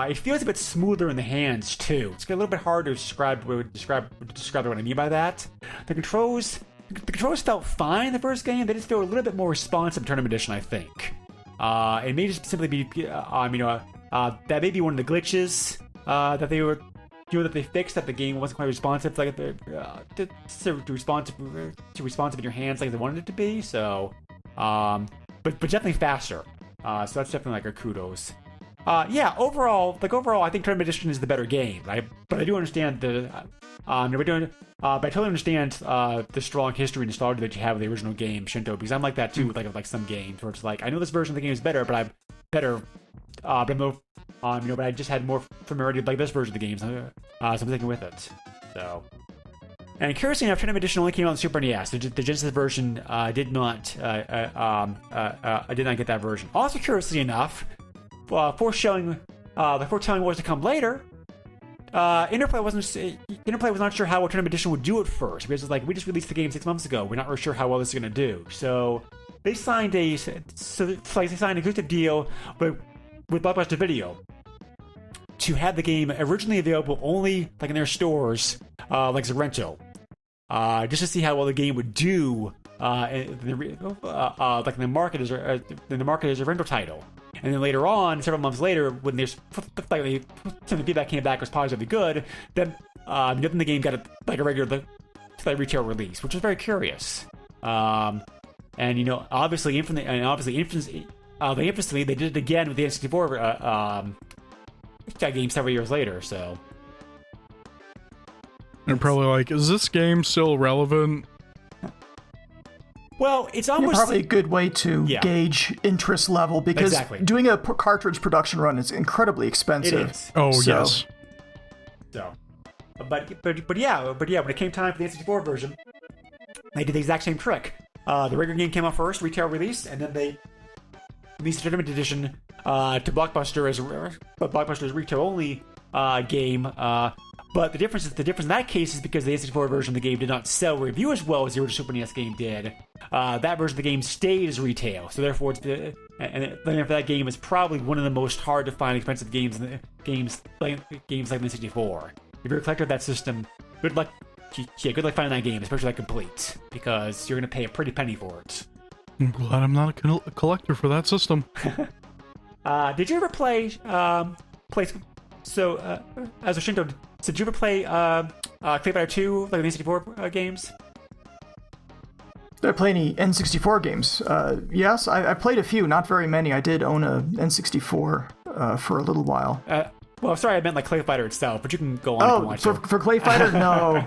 It feels a bit smoother in the hands too. It's a little bit hard to describe what I mean by that. The controls felt fine in the first game. They just feel a little bit more responsive in Tournament Edition, I think. It may just simply be that may be one of the glitches that they were that they fixed, that the game wasn't quite responsive to responsive in your hands like they wanted it to be. So but definitely faster. So that's definitely a kudos. Overall, I think Tournament Edition is the better game. But I do understand I totally understand the strong history and nostalgia that you have with the original game, Shinto, because I'm like that too with some games where it's I know this version of the game is better, but but I just had more familiarity with this version of the game, so I'm sticking with it. So, and curiously enough, Tournament Edition only came out on Super NES. The Genesis version did not get that version. Also, curiously enough, foretelling what was to come later, Interplay was not sure how Tournament Edition would do at first, because it's we just released the game 6 months ago. We're not really sure how well this is going to do. So they signed an exclusive deal with Blockbuster Video to have the game originally available only in their stores, Zorrento, just to see how well the game would do in the market as a rental title. And then later on, several months later, when some of the feedback came back was positively good, then the game got a regular retail release, which was very curious. Obviously, infamously, they did it again with the N64 game several years later. So they're probably is this game still relevant? Well, it's almost probably a good way to gauge interest level, because doing a cartridge production run is incredibly expensive. It is. Oh, yes. So, but when it came time for the N64 version, they did the exact same trick. The regular game came out first, retail release, and then they released the Tournament Edition to Blockbuster as Blockbuster's retail only game. But the difference in that case is because the N64 version of the game did not sell review as well as the original Super NES game did. That version of the game stayed as retail, so therefore that game is probably one of the most hard to find expensive games like the N64. If you're a collector of that system, good luck finding that game, especially complete, because you're going to pay a pretty penny for it. I'm glad I'm not a collector for that system. Did you ever play So, as a Shinto, did you ever play ClayFighter 2, the N64 games? Did I play any N64 games? Yes, I played a few, not very many. I did own a N64 for a little while. Well, sorry, I meant ClayFighter itself, but you can go on if you want to. For ClayFighter? No.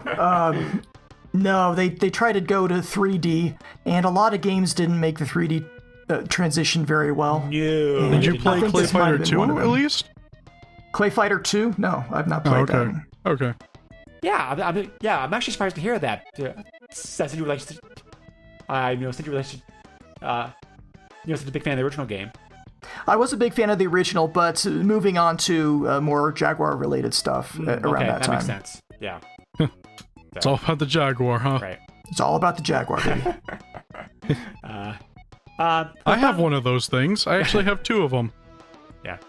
No, they tried to go to 3D, and a lot of games didn't make the 3D transition very well. No. Did you play ClayFighter 2 at least? ClayFighter 2? No, I've not played that one. Okay. Yeah, I'm actually surprised to hear that. Since you like, since you like, such a big fan of the original game. I was a big fan of the original, but moving on to more Jaguar-related stuff around that time. Makes sense. Yeah. It's all about the Jaguar, huh? Right. It's all about the Jaguar, baby. I have one of those things. I actually have 2 of them. Yeah.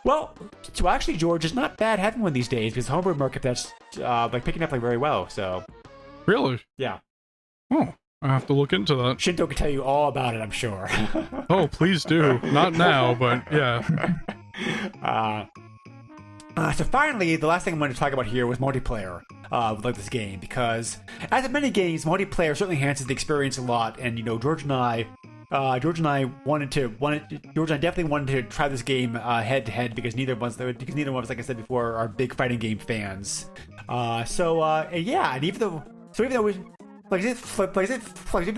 Well, so actually, George, it's not bad having one these days because the homebrew market that's picking up very well. So. Really? Yeah. Oh, I have to look into that. Shinto can tell you all about it, I'm sure. Oh, please do. Not now, but yeah. So finally, the last thing I wanted to talk about here was multiplayer with this game, because as in many games, multiplayer certainly enhances the experience a lot. And George and I definitely wanted to try this game head to head because neither one of us, like I said before, are big fighting game fans. And even though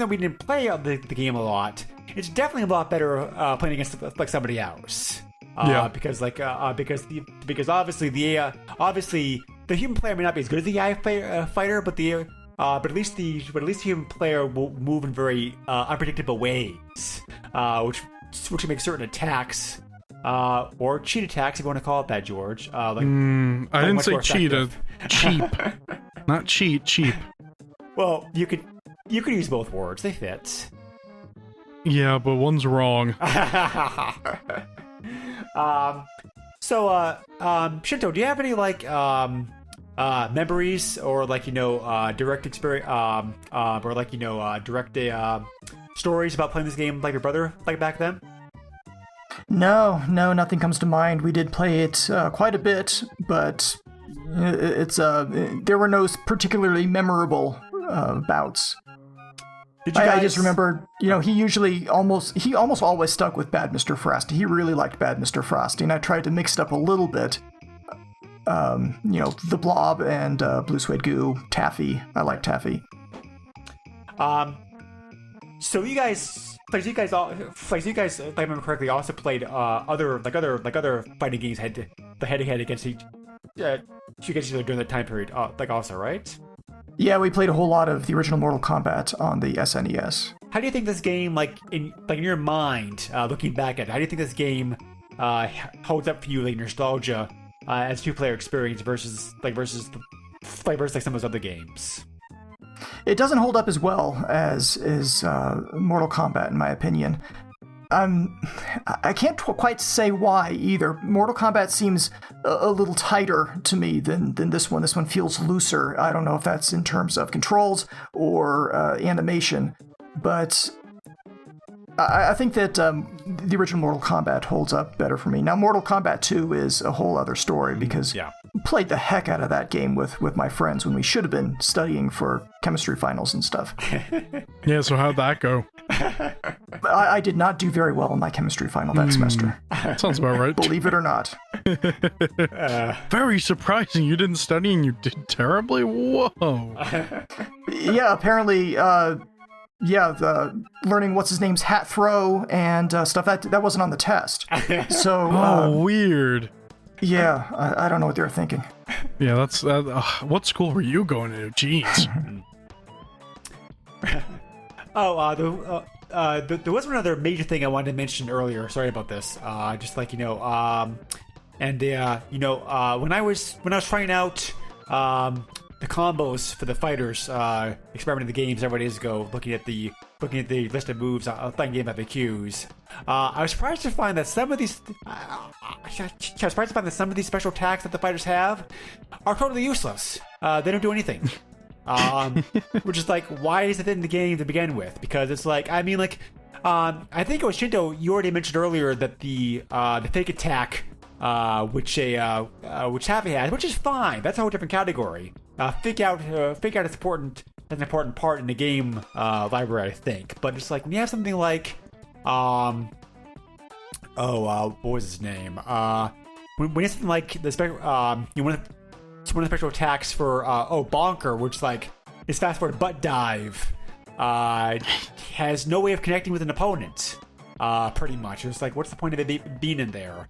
we didn't play the game a lot, it's definitely a lot better playing against somebody else. Because obviously the human player may not be as good as the AI fighter, but at least the human player will move in very unpredictable ways, which makes certain attacks or cheat attacks, if you want to call it that, George. I didn't say cheat. Cheap, not cheat. Cheap. Well, you could use both words; they fit. Yeah, but one's wrong. Shinto, do you have any memories or direct experience direct stories about playing this game like your brother back then? No, nothing comes to mind. We did play it quite a bit, but there were no particularly memorable bouts. I just remember, he almost always stuck with Bad Mr. Frosty. He really liked Bad Mr. Frosty, and I tried to mix it up a little bit. The Blob and Blue Suede Goo, Taffy. I like Taffy. So you guys, if I remember correctly, also played other fighting games head to head against each. You guys during that time period, also, right? Yeah, we played a whole lot of the original Mortal Kombat on the SNES. How do you think this game, in your mind, looking back at it, how do you think this game holds up for you, nostalgia, as a 2-player experience versus some of those other games? It doesn't hold up as well as Mortal Kombat, in my opinion. I can't quite say why either. Mortal Kombat seems a little tighter to me than this one. This one feels looser. I don't know if that's in terms of controls or animation, but I think that the original Mortal Kombat holds up better for me. Now, Mortal Kombat 2 is a whole other story because I played the heck out of that game with my friends when we should have been studying for chemistry finals and stuff. Yeah, so how'd that go? I did not do very well in my chemistry final that semester. Sounds about right. Believe it or not. Very surprising. You didn't study and you did terribly? Whoa. Yeah, apparently... learning what's his name's hat throw and stuff that wasn't on the test. So weird. Yeah, I don't know what they were thinking. Yeah, that's what school were you going to? Jeez. There was one other major thing I wanted to mention earlier. Sorry about this. When I was trying out the combos for the fighters, experimenting the game several days ago, looking at the list of moves, playing game FAQs. I was surprised to find that some of these special attacks that the fighters have are totally useless. They don't do anything. Which is why is it in the game to begin with? Because it's I think it was Shinto. You already mentioned earlier that the fake attack, which Taffy has, which is fine. That's a whole different category. Fake out is important. That's an important part in the game library, I think. But it's when you have something what was his name? When you have something like the special, one of the special attacks for Bonker, which his fast forward butt dive, has no way of connecting with an opponent. Pretty much, it's what's the point of it being in there?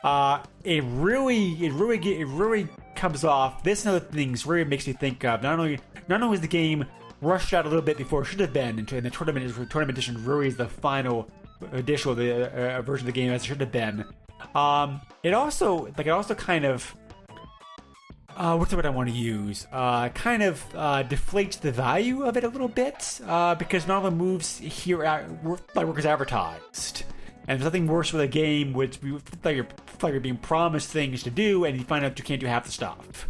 it really comes off. This and other things really makes me think of not only is the game rushed out a little bit before it should have been, and the tournament edition really is the final edition of the version of the game as it should have been. It also kind of what's the word I want to use? Kind of deflates the value of it a little bit because none of the moves here work as advertised. And there's nothing worse with a game which you're being promised things to do and you find out you can't do half the stuff.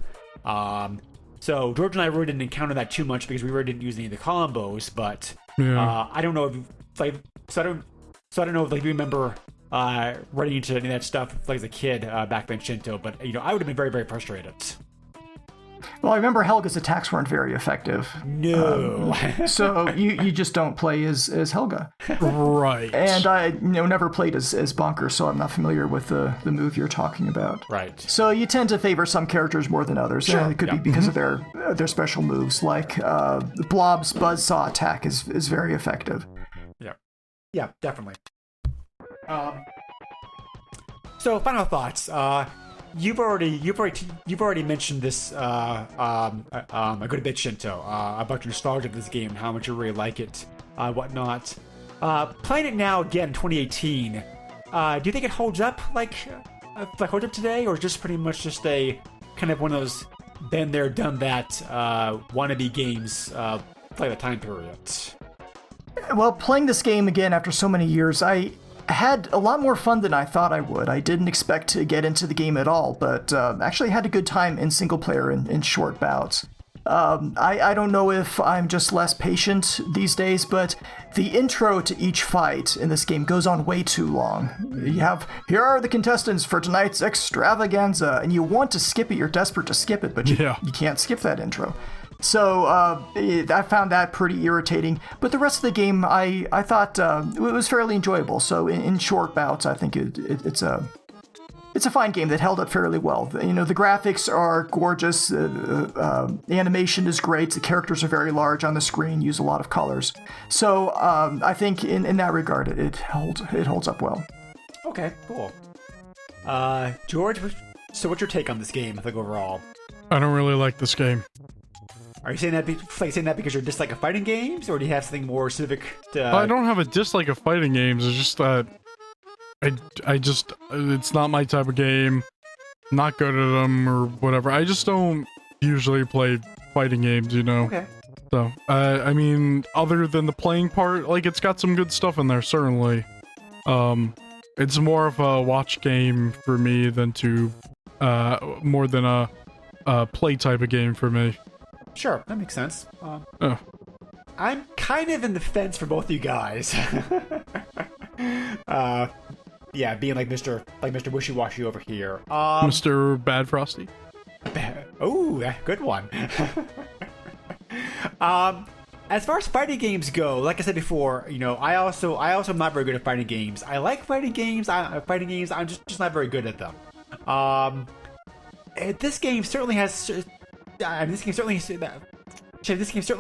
So George and I really didn't encounter that too much because we really didn't use any of the combos. But I don't know if I don't know if you remember running into any of that stuff as a kid back then, Shinto. But I would have been very, very frustrated. Well, I remember Helga's attacks weren't very effective. No. So you just don't play as Helga. Right. And I never played as Bonker, so I'm not familiar with the move you're talking about. Right. So you tend to favor some characters more than others. Sure. It could be because of their special moves, like Blob's Buzzsaw attack is very effective. Yeah. Yeah, definitely. So final thoughts. You've already mentioned this a good bit, Shinto, about your nostalgia of this game and how much you really like it, whatnot. Playing it now again in 2018, do you think it holds up holds up today, or just pretty much just a kind of one of those been there, done that wannabe games like the time period? Well, playing this game again after so many years, I had a lot more fun than I thought I would. I didn't expect to get into the game at all, but actually had a good time in single player in short bouts. I don't know if I'm just less patient these days, but the intro to each fight in this game goes on way too long. Here are the contestants for tonight's extravaganza, and you want to skip it, you're desperate to skip it, but you can't skip that intro. So I found that pretty irritating. But the rest of the game, I thought it was fairly enjoyable. So in short bouts, I think it's a fine game that held up fairly well. The graphics are gorgeous. The animation is great. The characters are very large on the screen, use a lot of colors. So I think in that regard, it holds up well. Okay, cool. George, so what's your take on this game, I think, overall? I don't really like this game. Are you saying that because you're dislike of fighting games, or do you have something more specific to... I don't have a dislike of fighting games, it's just that it's not my type of game, not good at them, or whatever. I just don't usually play fighting games, Okay. So, I mean, other than the playing part, it's got some good stuff in there, certainly. It's more of a watch game for me than more than a play type of game for me. Sure, that makes sense. I'm kind of in the fence for both of you guys. Yeah, being like Mr. Wishy-Washy over here. Mr. Bad Frosty? Oh, good one. As far as fighting games go, like I said before, I also am not very good at fighting games. I like fighting games. I'm just not very good at them. This game certainly has. This game certainly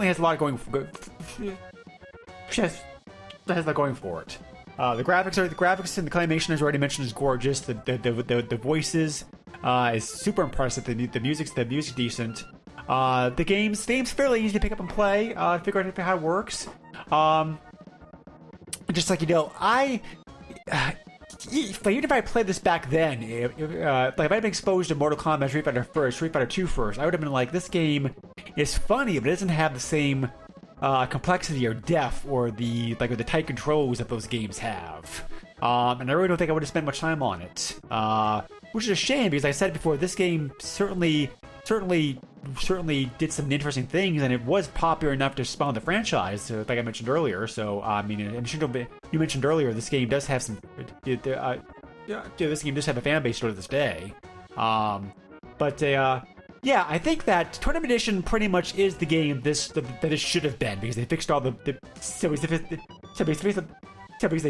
has a lot going for it. The graphics and the claymation, as already mentioned, is gorgeous. The voices is super impressive. The music's decent. The game's fairly easy to pick up and play. Figure out how it works. Just even if I played this back then, if I'd been exposed to Mortal Kombat, Street Fighter 2 first, I would have been like, this game is funny, but it doesn't have the same complexity or depth or the tight controls that those games have. And I really don't think I would have spent much time on it, which is a shame because I said before, this game certainly did some interesting things, and it was popular enough to spawn the franchise, like I mentioned earlier. So, I mean, and you mentioned earlier, this game does have this game does have a fan base to this day. Yeah, I think that Tournament Edition pretty much is the game that it should have been, because they fixed all the they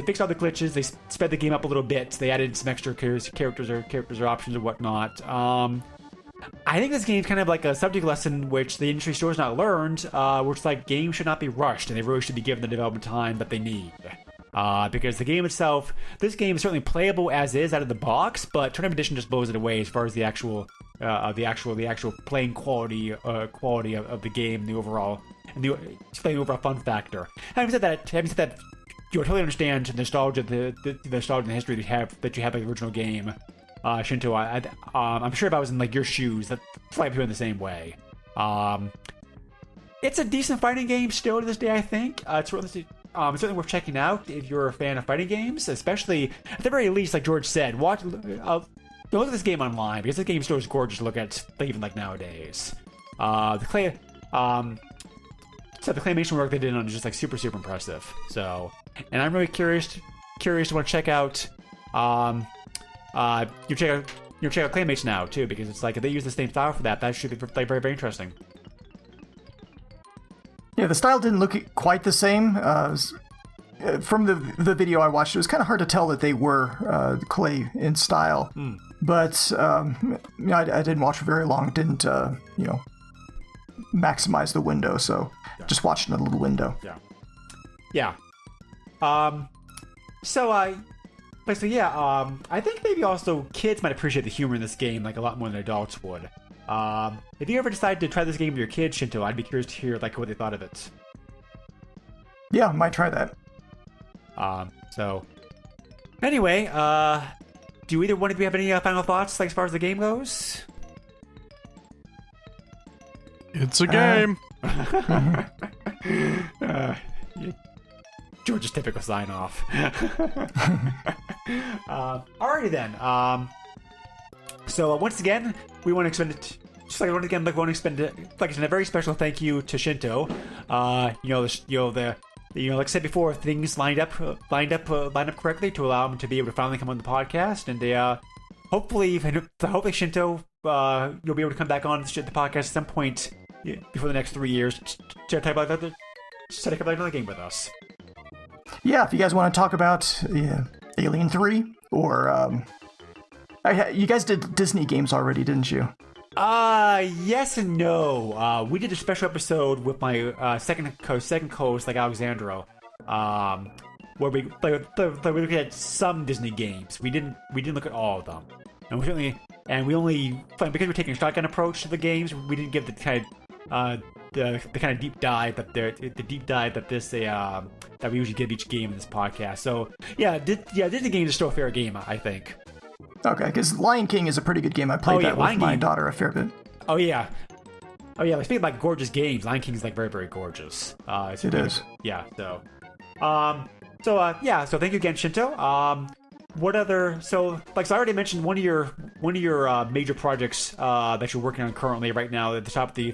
fixed all the glitches, they sped the game up a little bit, they added some extra characters or options or whatnot. I think this game's kind of like a subject lesson which the industry still has not learned, which games should not be rushed, and they really should be given the development time that they need. Because the game itself, this game is certainly playable as is out of the box, but Tournament Edition just blows it away as far as the actual playing quality of the game, the overall fun factor. Having said that, you totally understand the nostalgia, the nostalgia and the history that you have of the original game, Shinto. I'm sure if I was in like your shoes, that probably feel in the same way. It's a decent fighting game still to this day, I think. It's certainly worth checking out if you're a fan of fighting games, especially at the very least, like George said, look at this game online because this game still is gorgeous to look at, even like nowadays. The claymation work they did on it is just like super impressive. So, and I'm really curious to want to check out. You check out Claymation now too, because it's like if they use the same style for that should be like very interesting. Yeah, the style didn't look quite the same. From the video I watched, it was kind of hard to tell that they were clay in style. But I didn't watch for very long. Didn't maximize the window, so just watched in a little window. Yeah. I think maybe also kids might appreciate the humor in this game like a lot more than adults would. If you ever decide to try this game with your kids, Shinto, I'd be curious to hear like what they thought of it. Yeah, might try that. Anyway, do either one of you have any final thoughts like as far as the game goes? It's a game. George's typical sign off. Alrighty then. So once again, we want to extend a very special thank you to Shinto. Like I said before, things lined up correctly to allow him to be able to finally come on the podcast, and hopefully Shinto, you'll be able to come back on the podcast at some point before the next 3 years to type like another game with us. Yeah, if you guys want to talk about Alien 3 or you guys did Disney games already, didn't you? Yes and no. We did a special episode with my second co-host, like Alexandro, where we looked at some Disney games. We didn't look at all of them, and we only because we're taking a shotgun approach to the games. We didn't give the kind of deep dive that we usually give each game in this podcast. So Disney games is still a fair game, I think. Okay, because Lion King is a pretty good game. I played that with my daughter a fair bit. Oh yeah. Like, speaking of like gorgeous games, Lion King is like very, very gorgeous. It is. Yeah. So, So thank you again, Shinto. What other? So I already mentioned one of your major projects that you're working on currently right now at the top of the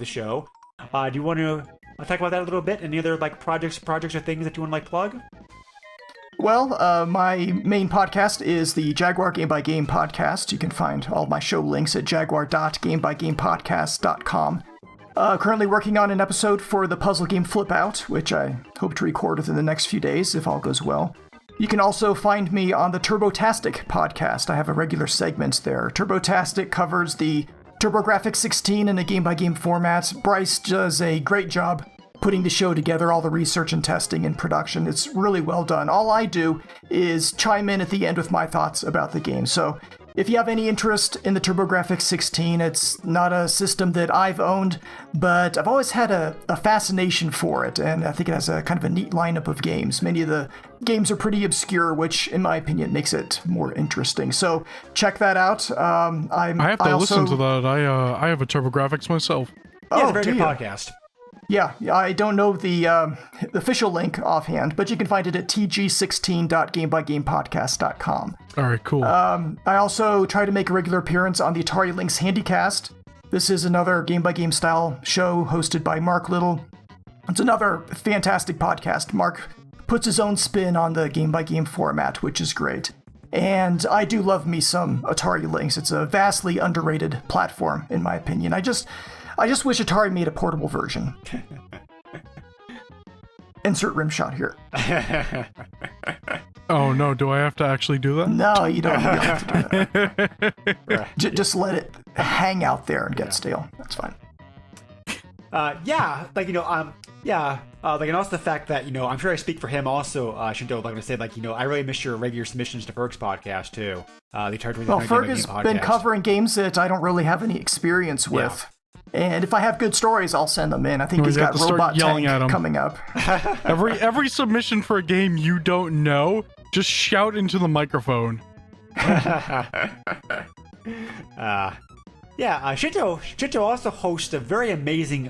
show. Do you want to talk about that a little bit? Any other like projects or things that you want to like plug? Well, my main podcast is the Jaguar Game by Game podcast. You can find all my show links at jaguar.gamebygamepodcast.com. Currently working on an episode for the puzzle game Flip Out, which I hope to record within the next few days if all goes well. You can also find me on the Turbotastic podcast. I have a regular segment there. Turbotastic covers the TurboGrafx 16 in a game-by-game format. Bryce does a great job putting the show together, all the research and testing and production. It's really well done. All I do is chime in at the end with my thoughts about the game. So if you have any interest in the TurboGrafx 16, it's not a system that I've owned, but I've always had a fascination for it, and I think it has a kind of a neat lineup of games. Many of the games are pretty obscure, which, in my opinion, makes it more interesting. So check that out. I have to listen to that. I have a TurboGrafx myself. Yeah, it's a very good podcast. Yeah, I don't know the official link offhand, but you can find it at tg16.gamebygamepodcast.com. All right, cool. I also try to make a regular appearance on the Atari Lynx Handycast. This is another game-by-game style show hosted by Mark Little. It's another fantastic podcast. Mark puts his own spin on the game-by-game format, which is great. And I do love me some Atari Lynx. It's a vastly underrated platform, in my opinion. I just wish Atari made a portable version. Insert rim shot here. Oh no, do I have to actually do that? No, you don't have to do that. Just let it hang out there and get stale. That's fine. and also the fact that, I'm sure I speak for him also, Shinto, like I say, I really miss your regular submissions to Ferg's podcast, too. The Well, Ferg has been covering games that I don't really have any experience with. And if I have good stories, I'll send them in. I think he's got Robot Tank coming up. every submission for a game you don't know, just shout into the microphone. Shinto also hosts a very amazing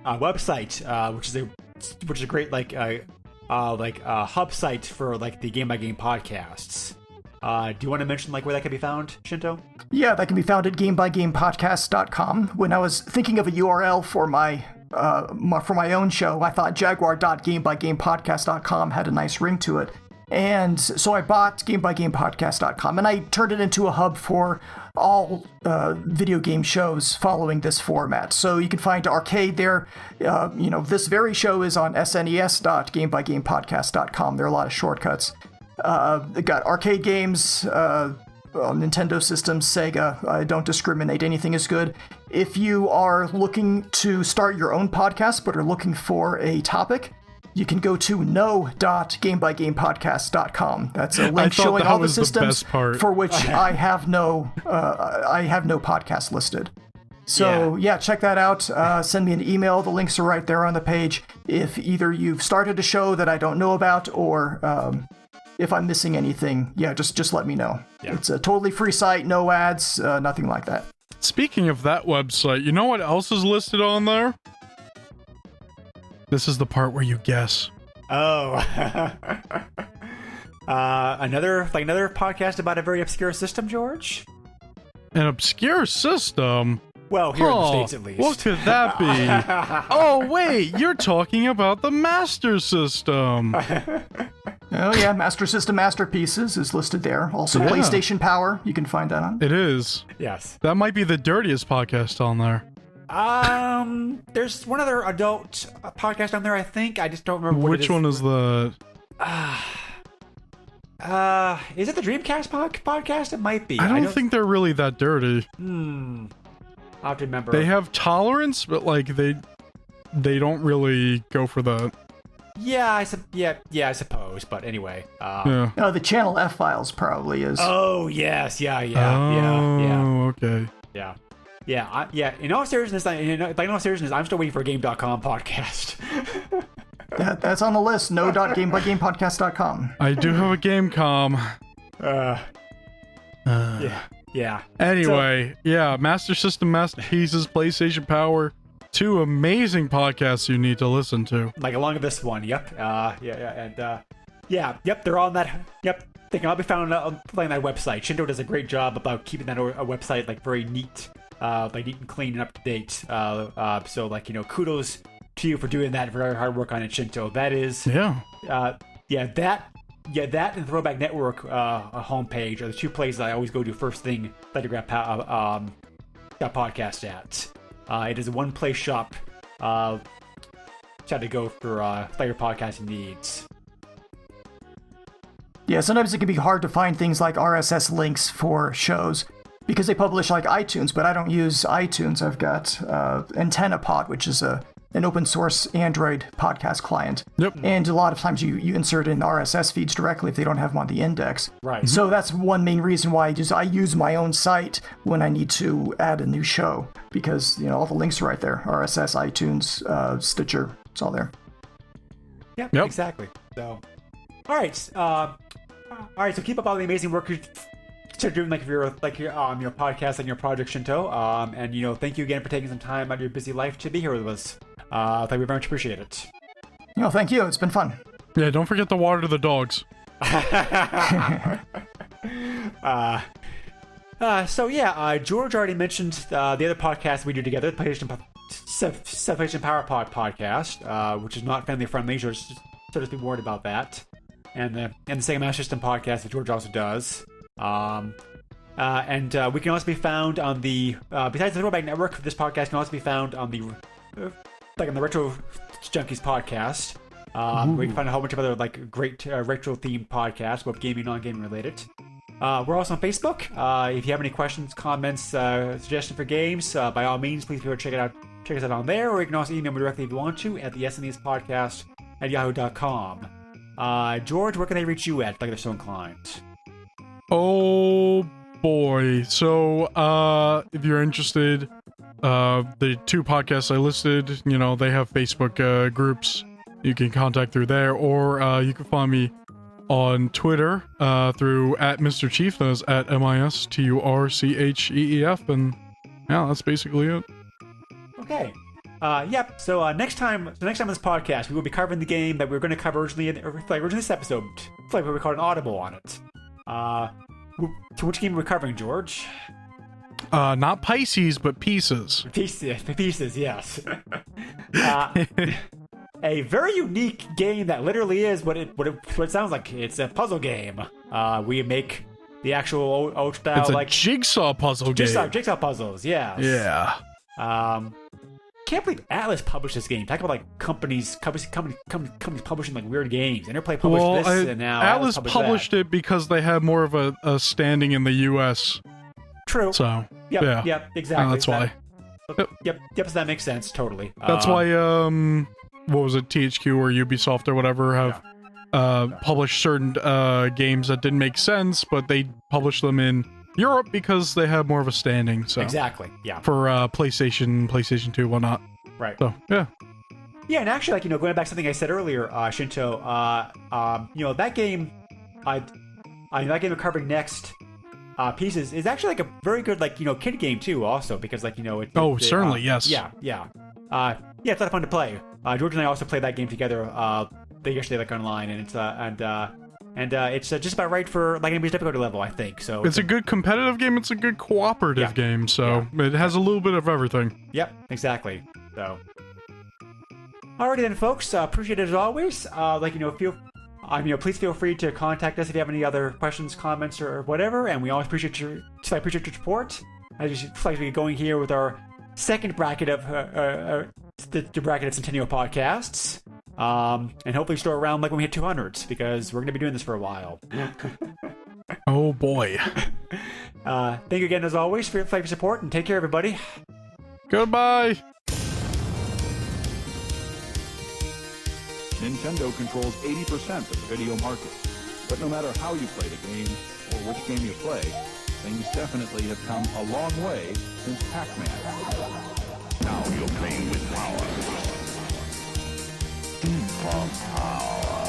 website, which is a great hub site for the Game by Game podcasts. Do you want to mention where that can be found, Shinto? Yeah, that can be found at gamebygamepodcast.com. When I was thinking of a URL for my own show, I thought jaguar.gamebygamepodcast.com had a nice ring to it. And so I bought gamebygamepodcast.com, and I turned it into a hub for all video game shows following this format. So you can find Arcade there. This very show is on snes.gamebygamepodcast.com. There are a lot of shortcuts. It got arcade games, Nintendo systems, Sega. I don't discriminate. Anything is good. If you are looking to start your own podcast but are looking for a topic, you can go to no.gamebygamepodcast.com. That's a link showing all the systems for which I have no podcast listed. So check that out. Send me an email. The links are right there on the page. If either you've started a show that I don't know about, or if I'm missing anything, just let me know. Yeah. It's a totally free site, no ads, nothing like that. Speaking of that website, you know what else is listed on there? This is the part where you guess. Oh. another podcast about a very obscure system, George? An obscure system? Well, here in the States at least. What could that be? Oh, wait, you're talking about the Master System. Oh, yeah, Master System Masterpieces is listed there. Also, PlayStation Power, you can find that on. It is. Yes. That might be the dirtiest podcast on there. There's one other adult podcast on there, I think. I just don't remember what Which one is the... is it the Dreamcast podcast? It might be. I don't think they're really that dirty. I'll have to remember. They have tolerance, but they don't really go for that. Yeah, I suppose. But anyway. The Channel F Files probably is. Oh yes, yeah. Oh, okay. Yeah. Yeah. In all seriousness, I'm still waiting for a Game.com podcast. That's on the list. No.gamebygamepodcast.com. I do have a Gamecom. Yeah. Anyway, Master System Masterpieces, PlayStation Power, 2 amazing podcasts you need to listen to. Along with this one, yep. They're on that. Yep. They can all be found on that website. Shinto does a great job about keeping that a website very neat. Neat and clean and up to date. Kudos to you for doing that very hard work on it, Shinto. That is, that and Throwback Network homepage are the two places I always go to first thing that I grab podcast at. It is a one-place shop. Try to go for your podcasting needs. Yeah, sometimes it can be hard to find things like RSS links for shows, because they publish iTunes, but I don't use iTunes. I've got AntennaPod, which is an open source Android podcast client. Yep. And a lot of times you insert in RSS feeds directly if they don't have them on the index. Right. So that's one main reason why I use my own site when I need to add a new show, because all the links are right there. RSS, iTunes, Stitcher, it's all there. Yep. Exactly. So, all right. So keep up all the amazing work you're doing, your podcast and your project, Shinto. And thank you again for taking some time out of your busy life to be here with us. We very much appreciate it. Thank you. It's been fun. Yeah, don't forget to water the dogs. George already mentioned the other podcast we do together, the PlayStation Power Pod podcast, which is not family friendly, so just be worried about that. And the Sega Master System podcast that George also does. We can also be found on the besides the Throwback Network. This podcast can also be found on the on the Retro Junkies podcast. We can find a whole bunch of other great retro themed podcasts, both gaming and non-gaming related. We're also on Facebook. If you have any questions, comments, suggestions for games, by all means, please be sure to check it out. check us out on there, or you can also email me directly if you want to at the SNES podcast at yahoo.com. George, where can they reach you at, like they're so inclined? Oh boy. So, if you're interested, the two podcasts I listed, they have Facebook groups. You can contact through there, or you can find me on Twitter through at Mr. Chief. That is at MISTURCHEEF, and yeah, that's basically it. Okay. Yep. So next time on this podcast, we will be covering the game that we were going to cover originally in this episode. It's like we recorded an audible on it. So which game are we covering, George? Not Pisces, but Pieces. Pieces, yes. A very unique game that literally is what it sounds like. It's a puzzle game. We make the actual old style, it's a jigsaw puzzle game. Jigsaw puzzles, yes. Yeah. Can't believe Atlas published this game. Talk about like companies publishing like weird games. Interplay published this, and now Atlas published it because they have more of a standing in the U.S. True. So Yep, exactly. That's why. Yep. So that makes sense totally. That's why what was it, THQ or Ubisoft or whatever have published certain games that didn't make sense, but they published them in Europe because they have more of a standing. So exactly, yeah. For PlayStation 2, whatnot. Right. So yeah. Yeah, and actually, like going back to something I said earlier, Shinto, that game, that game we're covering next, Pieces, is actually like a very good kid game too. Also because certainly yes. Yeah. It's a lot of fun to play. George and I also played that game together yesterday, online, and it's just about right for anybody's difficulty level, I think. So it's a good competitive game. It's a good cooperative game. So it has a little bit of everything. Yep, exactly. So, alrighty then, folks. Appreciate it as always. Please feel free to contact us if you have any other questions, comments, or whatever. And we always appreciate your support. As you like to get going here with our second bracket of the bracket of Centennial podcasts. And hopefully still around when we hit 200s, because we're going to be doing this for a while. Oh boy. Thank you again as always for your support, and take care, everybody. Goodbye. Nintendo controls 80% of the video market. But no matter how you play the game, or which game you play, things definitely have come a long way since Pac-Man. Now you're playing with power. Super power.